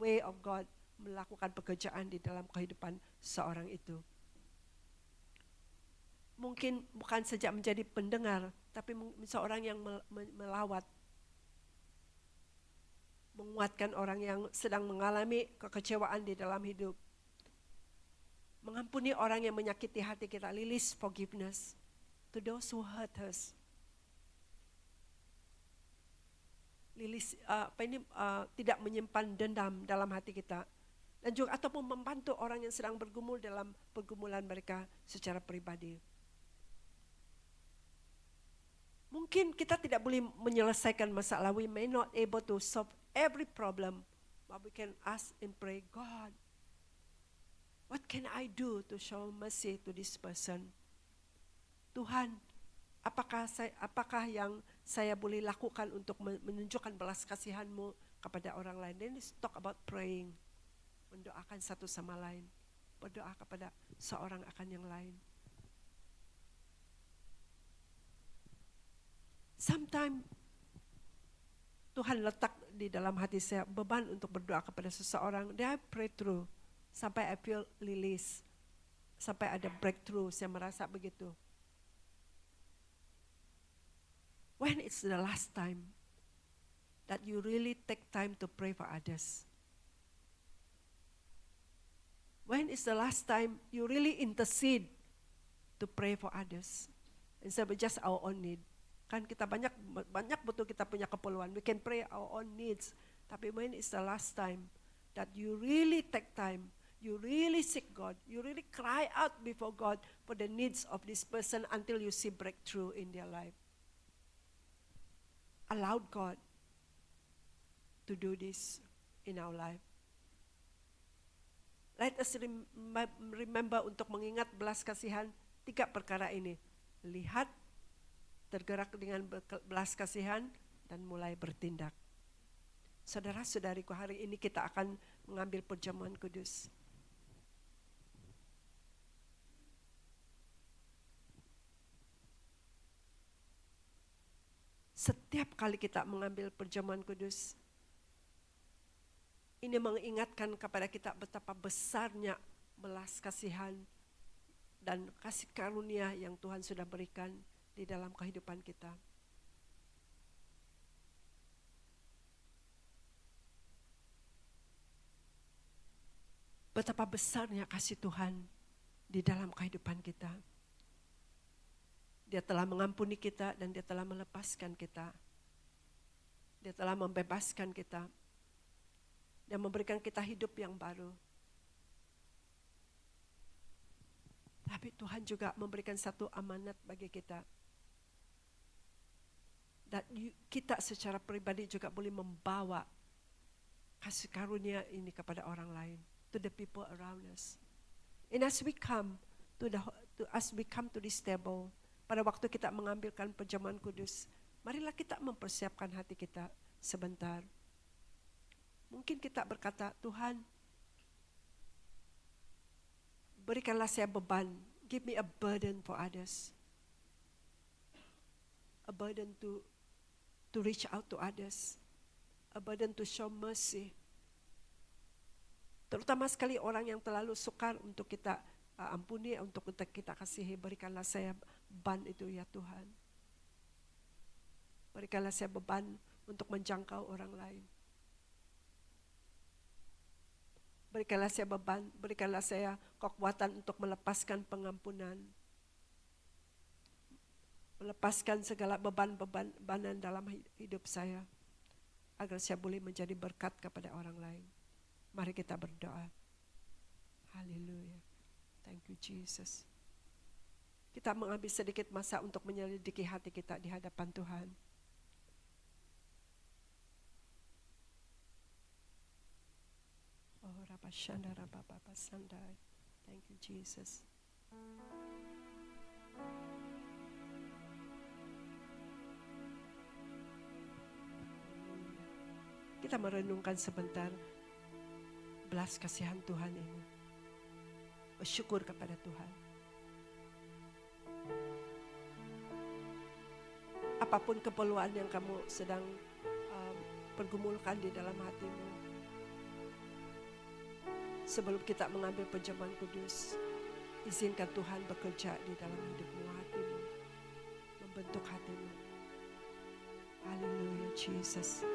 [SPEAKER 3] way of God melakukan pekerjaan di dalam kehidupan seorang itu. Mungkin bukan saja menjadi pendengar, tapi seorang yang melawat, menguatkan orang yang sedang mengalami kekecewaan di dalam hidup, Mengampuni orang yang menyakiti hati kita. Release forgiveness to those who hurt us. Tidak menyimpan dendam dalam hati kita. Dan juga ataupun membantu orang yang sedang bergumul dalam pergumulan mereka secara pribadi. Mungkin kita tidak boleh menyelesaikan masalah. We may not able to solve every problem. But we can ask and pray, God, what can I do to show mercy to this person? Tuhan, apakah yang saya boleh lakukan untuk menunjukkan belas kasihan-Mu kepada orang lain? Then let's talk about praying. Mendoakan satu sama lain. Berdoa kepada seorang akan yang lain. Sometimes Tuhan letak di dalam hati saya beban untuk berdoa kepada seseorang. Then I pray through sampai I feel release. Sampai ada breakthrough, saya merasa begitu. When it's the last time that you really take time to pray for others? When is the last time you really intercede to pray for others? Instead of just our own need. Kan kita banyak betul kita punya keperluan. We can pray our own needs. Tapi when is the last time that you really take time, you really seek God, you really cry out before God for the needs of this person until you see breakthrough in their life? Allow God to do this in our life. Let us remember untuk mengingat belas kasihan 3 perkara ini. Lihat, tergerak dengan belas kasihan, dan mulai bertindak. Saudara-saudariku, hari ini kita akan mengambil perjamuan kudus. Setiap kali kita mengambil perjamuan kudus, ini mengingatkan kepada kita betapa besarnya belas kasihan dan kasih karunia yang Tuhan sudah berikan di dalam kehidupan kita. Betapa besarnya kasih Tuhan di dalam kehidupan kita. Dia telah mengampuni kita dan Dia telah melepaskan kita. Dia telah membebaskan kita. Dia memberikan kita hidup yang baru. Tapi Tuhan juga memberikan satu amanat bagi kita. Dan kita secara pribadi juga boleh membawa kasih karunia ini kepada orang lain. To the people around us. And as we come to this table, pada waktu kita mengambilkan perjamuan kudus, marilah kita mempersiapkan hati kita sebentar. Mungkin kita berkata, Tuhan, berikanlah saya beban. Give me a burden for others. A burden to reach out to others. A burden to show mercy. Terutama sekali orang yang terlalu sukar untuk kita ampuni, untuk kita kasihi. Berikanlah saya beban itu ya Tuhan. Berikanlah saya beban untuk menjangkau orang lain. Berikanlah saya beban, berikanlah saya kekuatan untuk melepaskan pengampunan. Melepaskan segala beban-bebanan dalam hidup saya. Agar saya boleh menjadi berkat kepada orang lain. Mari kita berdoa. Haleluya. Thank you Jesus. Kita mengambil sedikit masa untuk menyelidiki hati kita di hadapan Tuhan. Oh, Rabashanda Rababa Sandai. Thank you Jesus. Kita merenungkan sebentar belas kasihan Tuhan ini. Bersyukur kepada Tuhan. Apapun keperluan yang kamu sedang pergumulkan di dalam hatimu. Sebelum kita mengambil perjamuan kudus, izinkan Tuhan bekerja di dalam hidupmu, hatimu. Membentuk hatimu. Haleluya Jesus.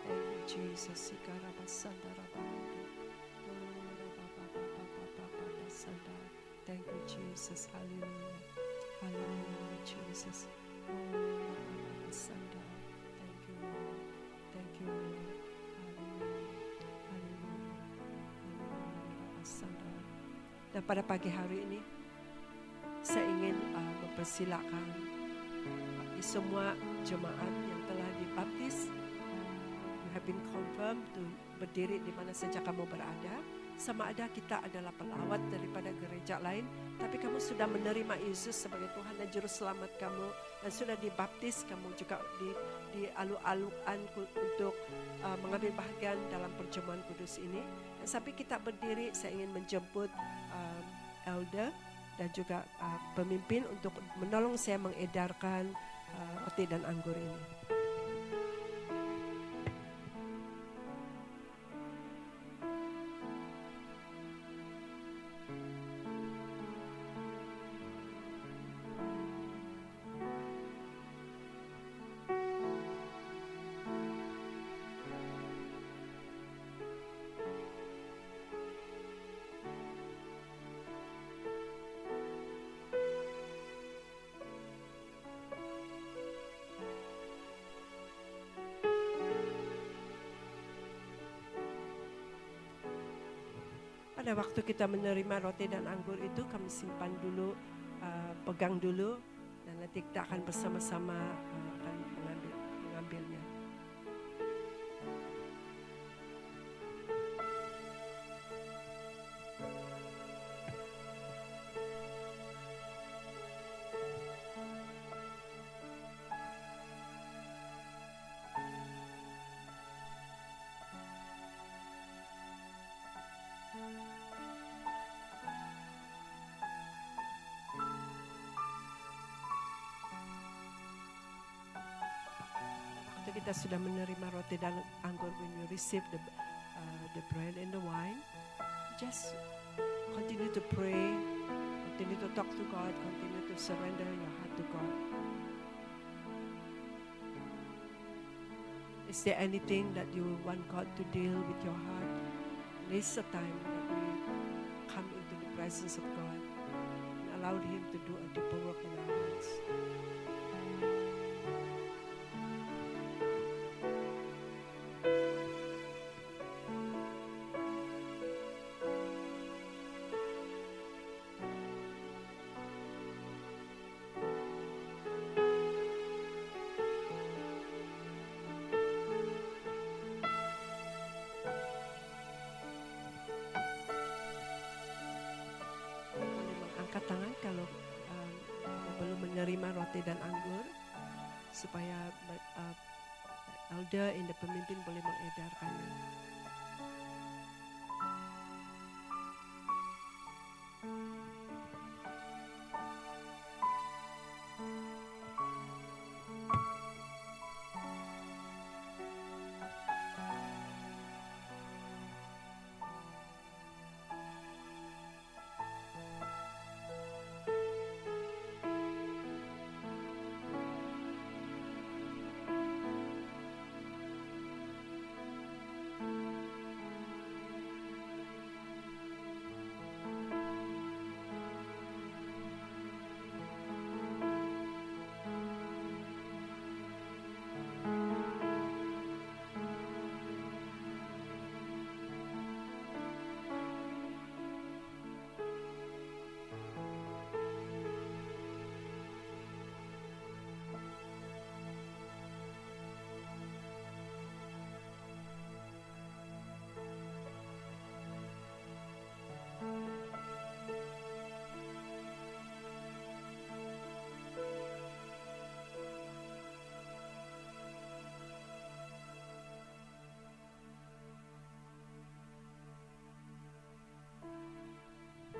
[SPEAKER 3] Thank you, Jesus. Sikarabasandarabahandu. Rababababababababasanda. Thank you, Jesus. Hallelujah. Hallelujah, Jesus. Rabababasanda. Thank you, Lord. Thank you, Lord. Hallelujah. Hallelujah. Hallelujah. Rabasanda. Dan pada pagi hari ini, saya ingin mempersilakan semua jemaat yang telah dibaptis, you have been confirmed to berdiri di mana saja kamu berada. Sama ada kita adalah pelawat daripada gereja lain, tapi kamu sudah menerima Yesus sebagai Tuhan dan Juru Selamat kamu, dan sudah dibaptis, kamu juga dialu-alukan untuk mengambil bahagian dalam perjamuan kudus ini. Dan sampai kita berdiri, saya ingin menjemput elder dan juga pemimpin untuk menolong saya mengedarkan roti dan anggur ini. Pada waktu kita menerima roti dan anggur itu, kami simpan dulu, pegang dulu, dan nanti kita akan bersama-sama akan mengambilnya. Kita sudah menerima roti dan anggur, when you receive the bread and the wine, just continue to pray, continue to talk to God, continue to surrender your heart to God. Is there anything that you want God to deal with your heart? This is a time that we come into the presence of God and allow Him to do a deeper work in our hearts. Angkat tangan kalau belum menerima roti dan anggur, supaya elder dan pemimpin boleh mengedarkannya.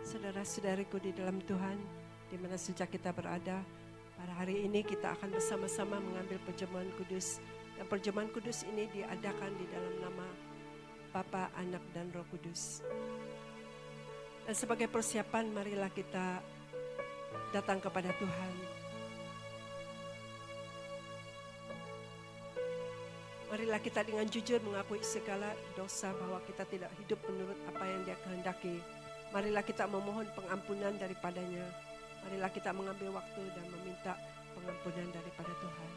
[SPEAKER 3] Saudara-saudariku di dalam Tuhan, di mana sejak kita berada, pada hari ini kita akan bersama-sama mengambil perjamuan kudus. Dan perjamuan kudus ini diadakan di dalam nama Bapa, Anak, dan Roh Kudus. Dan sebagai persiapan, marilah kita datang kepada Tuhan. Marilah kita dengan jujur mengakui segala dosa bahwa kita tidak hidup menurut apa yang Dia kehendaki. Marilah kita memohon pengampunan daripadanya. Marilah kita mengambil waktu dan meminta pengampunan daripada Tuhan.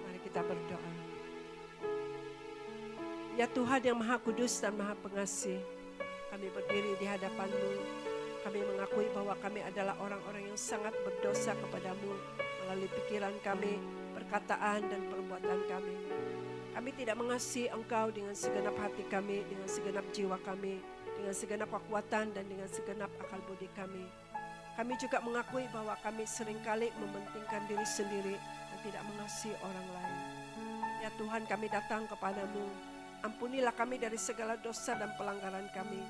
[SPEAKER 3] Mari kita berdoa. Ya Tuhan yang Maha Kudus dan Maha Pengasih, kami berdiri di hadapan-Mu. Kami mengakui bahwa kami adalah orang-orang yang sangat berdosa kepadamu melalui pikiran kami, perkataan dan perbuatan kami. Kami tidak mengasihi Engkau dengan segenap hati kami, dengan segenap jiwa kami, dengan segenap kekuatan dan dengan segenap akal budi kami. Kami juga mengakui bahwa kami seringkali mementingkan diri sendiri dan tidak mengasihi orang lain. Ya Tuhan, kami datang kepadamu. Ampunilah kami dari segala dosa dan pelanggaran kami.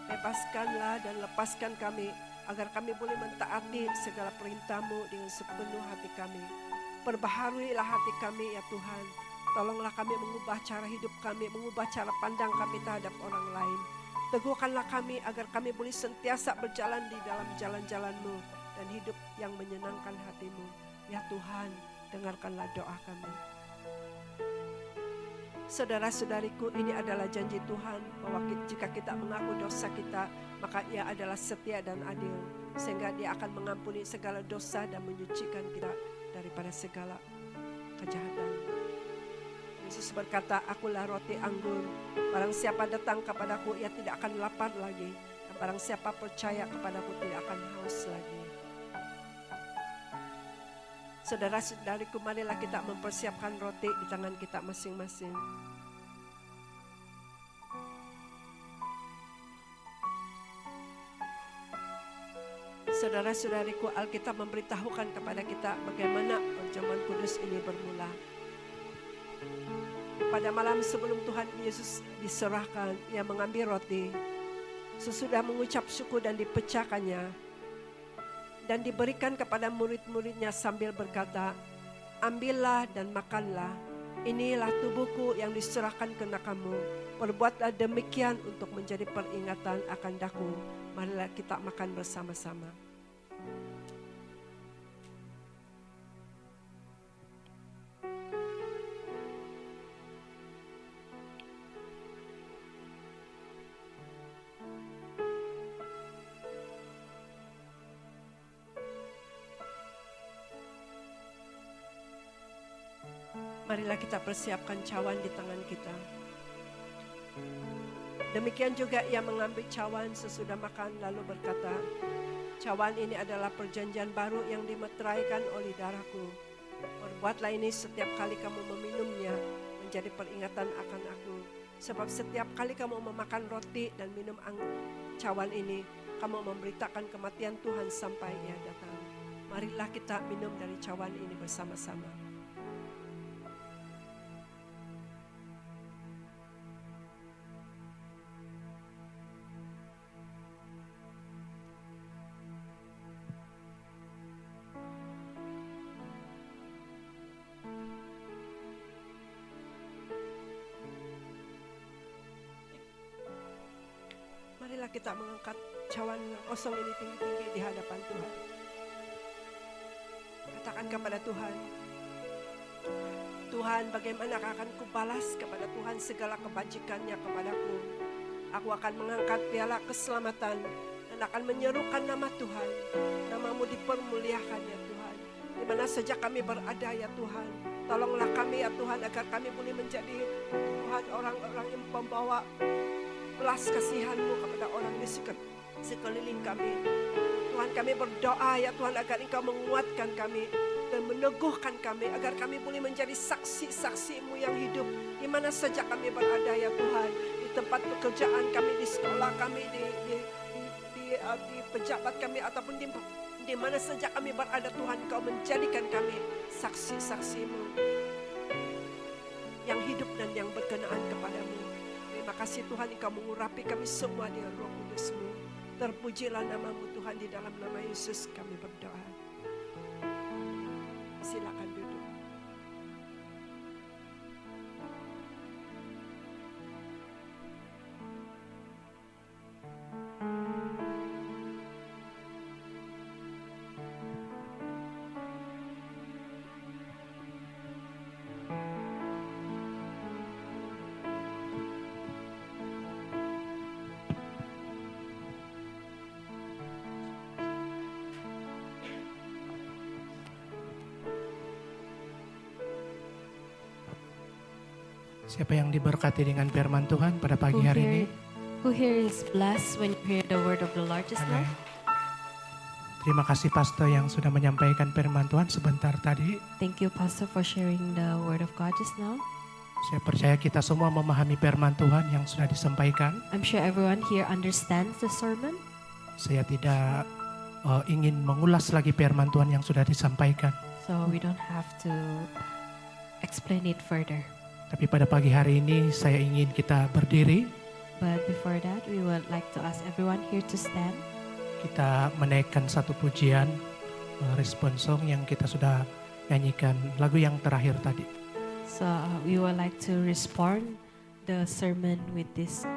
[SPEAKER 3] Bebaskanlah dan lepaskan kami agar kami boleh mentaati segala perintah-Mu dengan sepenuh hati kami. Perbaharuilah hati kami ya Tuhan. Tolonglah kami mengubah cara hidup kami, mengubah cara pandang kami terhadap orang lain. Teguhkanlah kami agar kami boleh sentiasa berjalan di dalam jalan-jalan-Mu dan hidup yang menyenangkan hati-Mu. Ya Tuhan, dengarkanlah doa kami. Saudara-saudariku, ini adalah janji Tuhan bahwa jika kita mengaku dosa kita, maka Ia adalah setia dan adil, sehingga Dia akan mengampuni segala dosa dan menyucikan kita daripada segala kejahatan. Yesus berkata, "Akulah roti anggur, barang siapa datang kepadaku, ia tidak akan lapar lagi, dan barang siapa percaya kepadaku tidak akan haus lagi." Saudara-saudariku, marilah kita mempersiapkan roti di tangan kita masing-masing. Saudara-saudariku, Alkitab memberitahukan kepada kita bagaimana perjamuan kudus ini bermula. Pada malam sebelum Tuhan Yesus diserahkan, Ia mengambil roti. Sesudah mengucap syukur dan dipecahkannya, dan diberikan kepada murid-muridnya sambil berkata, "Ambillah dan makanlah, inilah tubuhku yang diserahkan kena kamu. Perbuatlah demikian untuk menjadi peringatan akan daku." Marilah kita makan bersama-sama. Marilah kita persiapkan cawan di tangan kita. Demikian juga Ia mengambil cawan sesudah makan lalu berkata, "Cawan ini adalah perjanjian baru yang dimeteraikan oleh darahku. Perbuatlah ini setiap kali kamu meminumnya menjadi peringatan akan aku. Sebab setiap kali kamu memakan roti dan minum cawan ini, kamu memberitakan kematian Tuhan sampai Ia datang." Marilah kita minum dari cawan ini bersama-sama. Marilah kita mengangkat cawan kosong ini tinggi-tinggi di hadapan Tuhan. Katakan kepada Tuhan, "Tuhan, bagaimana akan kubalas kepada Tuhan segala kebajikannya kepadaku? Aku akan mengangkat piala keselamatan dan akan menyerukan nama Tuhan. Nama-Mu dipermuliakan ya Tuhan. Di mana saja kami berada ya Tuhan. Tolonglah kami ya Tuhan agar kami boleh menjadi Tuhan orang-orang yang membawa belas kasihan-Mu kepada orang di sekeliling kami. Tuhan, kami berdoa ya Tuhan agar Engkau menguatkan kami dan meneguhkan kami agar kami boleh menjadi saksi-saksi-Mu yang hidup di mana saja kami berada ya Tuhan, di tempat pekerjaan kami, di sekolah kami, di pejabat kami ataupun di mana saja kami berada Tuhan, Engkau menjadikan kami saksi-saksi-Mu yang hidup dan yang berkenaan kepadamu. Terima kasih Tuhan, Engkau mengurapi kami semua dengan Roh Kudus-Mu. Terpujilah nama-Mu Tuhan, di dalam nama Yesus kami berdoa. Silakan duduk.
[SPEAKER 2] Siapa yang diberkati dengan firman Tuhan pada pagi hari ini?
[SPEAKER 4] Who here is blessed when you hear the word of the Lord just now?
[SPEAKER 2] Amin. Terima kasih Pastor yang sudah menyampaikan firman Tuhan sebentar tadi.
[SPEAKER 4] Thank you, Pastor, for sharing the word of God just now.
[SPEAKER 2] Saya percaya kita semua memahami firman Tuhan yang sudah disampaikan.
[SPEAKER 4] I'm sure everyone here understands the sermon.
[SPEAKER 2] Saya tidak ingin mengulas lagi firman Tuhan yang sudah disampaikan.
[SPEAKER 4] So we don't have to explain it further.
[SPEAKER 2] Tapi pada pagi hari ini saya ingin kita berdiri.
[SPEAKER 4] But before that, we would like to ask everyone here to stand.
[SPEAKER 2] Kita menaikkan satu pujian, respon song yang kita sudah nyanyikan lagu yang terakhir tadi.
[SPEAKER 4] So we would like to respond the sermon with this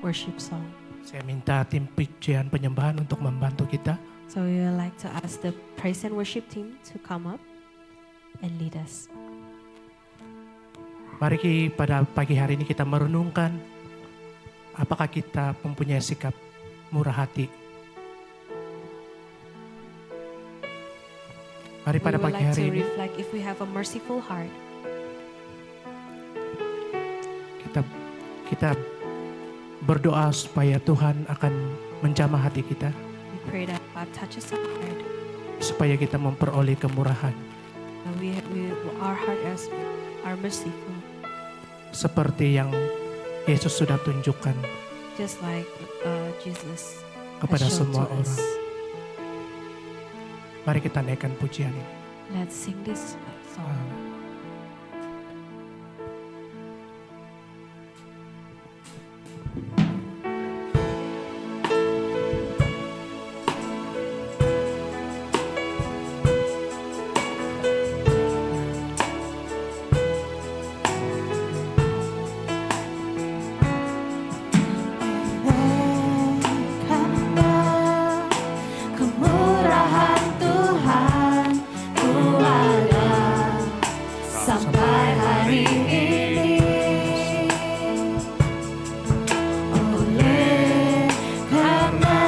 [SPEAKER 4] worship song.
[SPEAKER 2] Saya minta tim pujian penyembahan untuk membantu kita.
[SPEAKER 4] So we would like to ask the praise and worship team to come up and lead us.
[SPEAKER 2] Mari pada pagi hari ini kita merenungkan apakah kita mempunyai sikap murah hati. Mari
[SPEAKER 4] We
[SPEAKER 2] pada
[SPEAKER 4] would
[SPEAKER 2] pagi
[SPEAKER 4] like
[SPEAKER 2] hari
[SPEAKER 4] to
[SPEAKER 2] ini
[SPEAKER 4] reflect if we have a merciful heart.
[SPEAKER 2] kita berdoa supaya Tuhan akan menjamah hati kita,
[SPEAKER 4] We pray that God touches our heart.
[SPEAKER 2] supaya kita memperoleh kemurahan.
[SPEAKER 4] And our heart are merciful,
[SPEAKER 2] Seperti yang Yesus sudah tunjukkan
[SPEAKER 4] just like Jesus
[SPEAKER 2] kepada
[SPEAKER 4] has shown
[SPEAKER 2] semua
[SPEAKER 4] to us.
[SPEAKER 2] orang. Mari kita naikkan pujian ini.
[SPEAKER 4] Let's sing this song.
[SPEAKER 1] Karena kemurahan Tuhan ku ada sampai hari ini. Oleh karena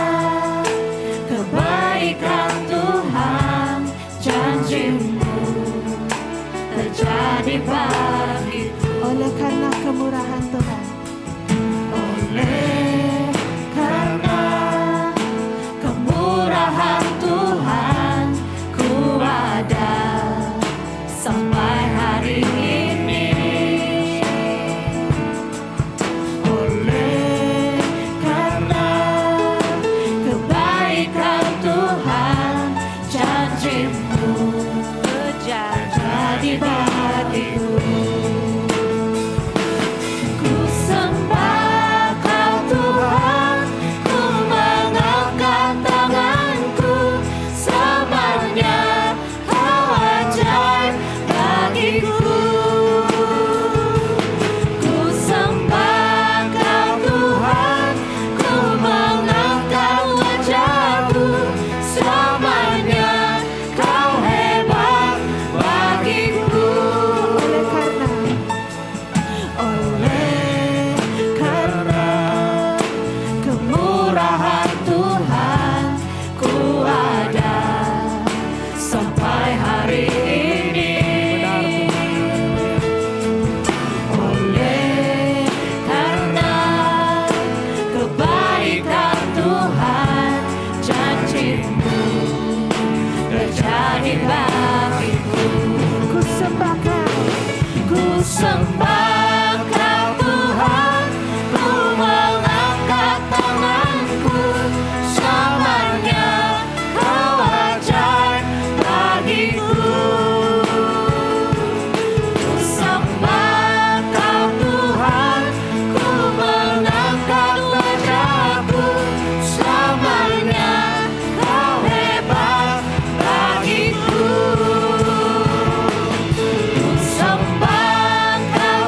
[SPEAKER 1] kebaikan Tuhan, janji-Mu terjadi bagiku. Oleh karena kemurahan Tuhan. Oleh karena kemurahan Tuhan, ku ada sampai hari ini. Oleh karena kebaikan Tuhan, janji-Mu terjadi bagiku. Ku sembah Kau Tuhan, ku mengangkat tanganku, semuanya Kau ajaib bagiku. Ku sembah Kau Tuhan, ku mengangkat wajahku, semuanya Kau hebat bagiku. Oleh karena kemurahan Tuhan, ku ada sampai hari ini. Oleh karena kebaikan Tuhan, janji-Mu terjadi bagiku. Ku sembah Kau, ku sembah Kau Tuhan, ku mengangkat tanganku, semuanya Kau ajaib bagiku. Ku sembah Kau Tuhan, ku mengangkat wajahku, semuanya Kau hebat bagiku. Ku sembah Kau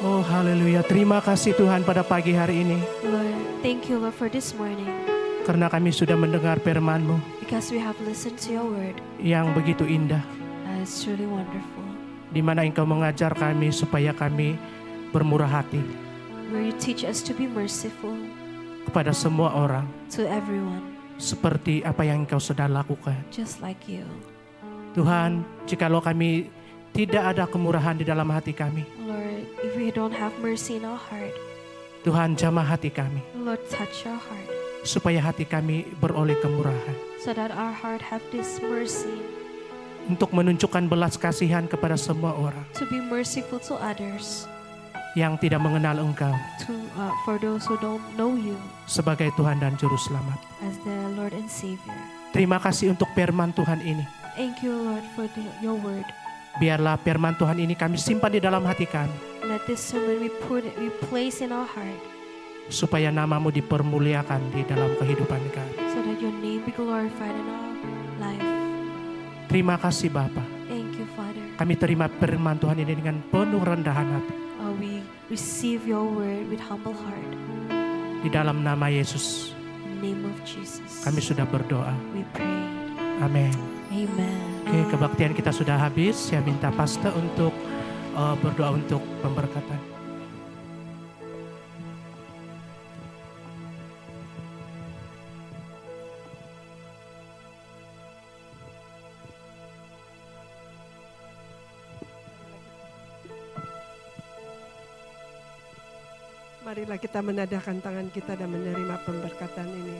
[SPEAKER 2] Oh haleluya, terima kasih Tuhan pada pagi hari ini.
[SPEAKER 4] Lord, thank you, Lord, for this morning,
[SPEAKER 2] Karena kami sudah mendengar firman-Mu
[SPEAKER 4] because we have listened to your word.
[SPEAKER 2] yang begitu indah.
[SPEAKER 4] It's truly wonderful.
[SPEAKER 2] Di mana Engkau mengajar kami supaya kami bermurah hati
[SPEAKER 4] Where you teach us to be merciful
[SPEAKER 2] kepada semua orang.
[SPEAKER 4] to everyone,
[SPEAKER 2] Seperti apa yang Engkau sudah lakukan.
[SPEAKER 4] just like you.
[SPEAKER 2] Tuhan, jikalau kami tidak ada kemurahan di dalam hati kami,
[SPEAKER 4] Lord, if we don't have mercy in our heart,
[SPEAKER 2] Tuhan jamah hati kami.
[SPEAKER 4] Lord, touch our heart
[SPEAKER 2] Supaya hati kami beroleh kemurahan.
[SPEAKER 4] so that our heart have this mercy
[SPEAKER 2] Untuk menunjukkan belas kasihan kepada semua orang
[SPEAKER 4] to be merciful to others,
[SPEAKER 2] yang tidak mengenal Engkau
[SPEAKER 4] for those who don't know you
[SPEAKER 2] sebagai Tuhan dan Juru Selamat.
[SPEAKER 4] as the Lord and Savior.
[SPEAKER 2] Terima kasih untuk firman Tuhan ini.
[SPEAKER 4] Thank you, Lord, for your word.
[SPEAKER 2] Biarlah firman Tuhan ini kami simpan di dalam hati kami,
[SPEAKER 4] Let this sermon we place in our heart
[SPEAKER 2] supaya namamu dipermuliakan di dalam kehidupan kami.
[SPEAKER 4] so that your name be glorified in our life.
[SPEAKER 2] Terima kasih Bapa.
[SPEAKER 4] Thank you, Father.
[SPEAKER 2] Kami terima firman Tuhan ini dengan penuh rendahan hati.
[SPEAKER 4] We receive your word with humble heart.
[SPEAKER 2] Di dalam nama Yesus
[SPEAKER 4] In the name of Jesus,
[SPEAKER 2] kami sudah berdoa.
[SPEAKER 4] we pray.
[SPEAKER 2] Amin.
[SPEAKER 4] Amen.
[SPEAKER 2] Oke, kebaktian kita sudah habis. Saya minta pastor untuk berdoa untuk pemberkatan.
[SPEAKER 3] Marilah kita menadahkan tangan kita dan menerima pemberkatan ini.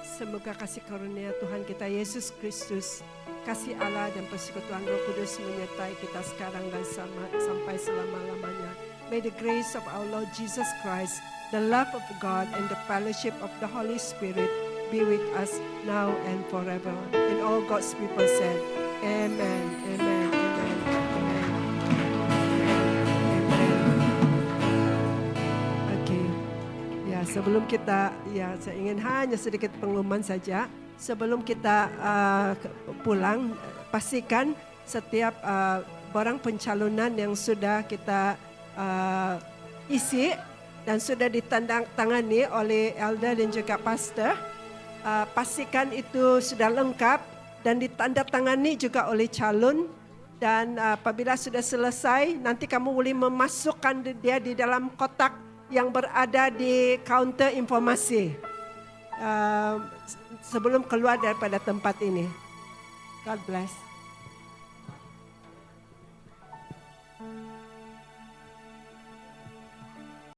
[SPEAKER 3] Semoga kasih karunia Tuhan kita Yesus Kristus, kasih Allah dan persekutuan Roh Kudus menyertai kita sekarang dan sampai selama-lamanya. May the grace of our Lord Jesus Christ, the love of God and the fellowship of the Holy Spirit be with us now and forever. And all God's people said, Amen, Amen, Amen, Amen. Oke. Ya, sebelum kita, saya ingin hanya sedikit pengumuman saja. Sebelum kita pulang, pastikan setiap barang pencalonan yang sudah kita isi dan sudah ditandangtangani oleh elder dan juga pastor, pastikan itu sudah lengkap dan ditandatangani juga oleh calon. Dan apabila sudah selesai, nanti kamu boleh memasukkan dia di dalam kotak yang berada di kaunter informasi sebelum keluar daripada tempat ini. God bless.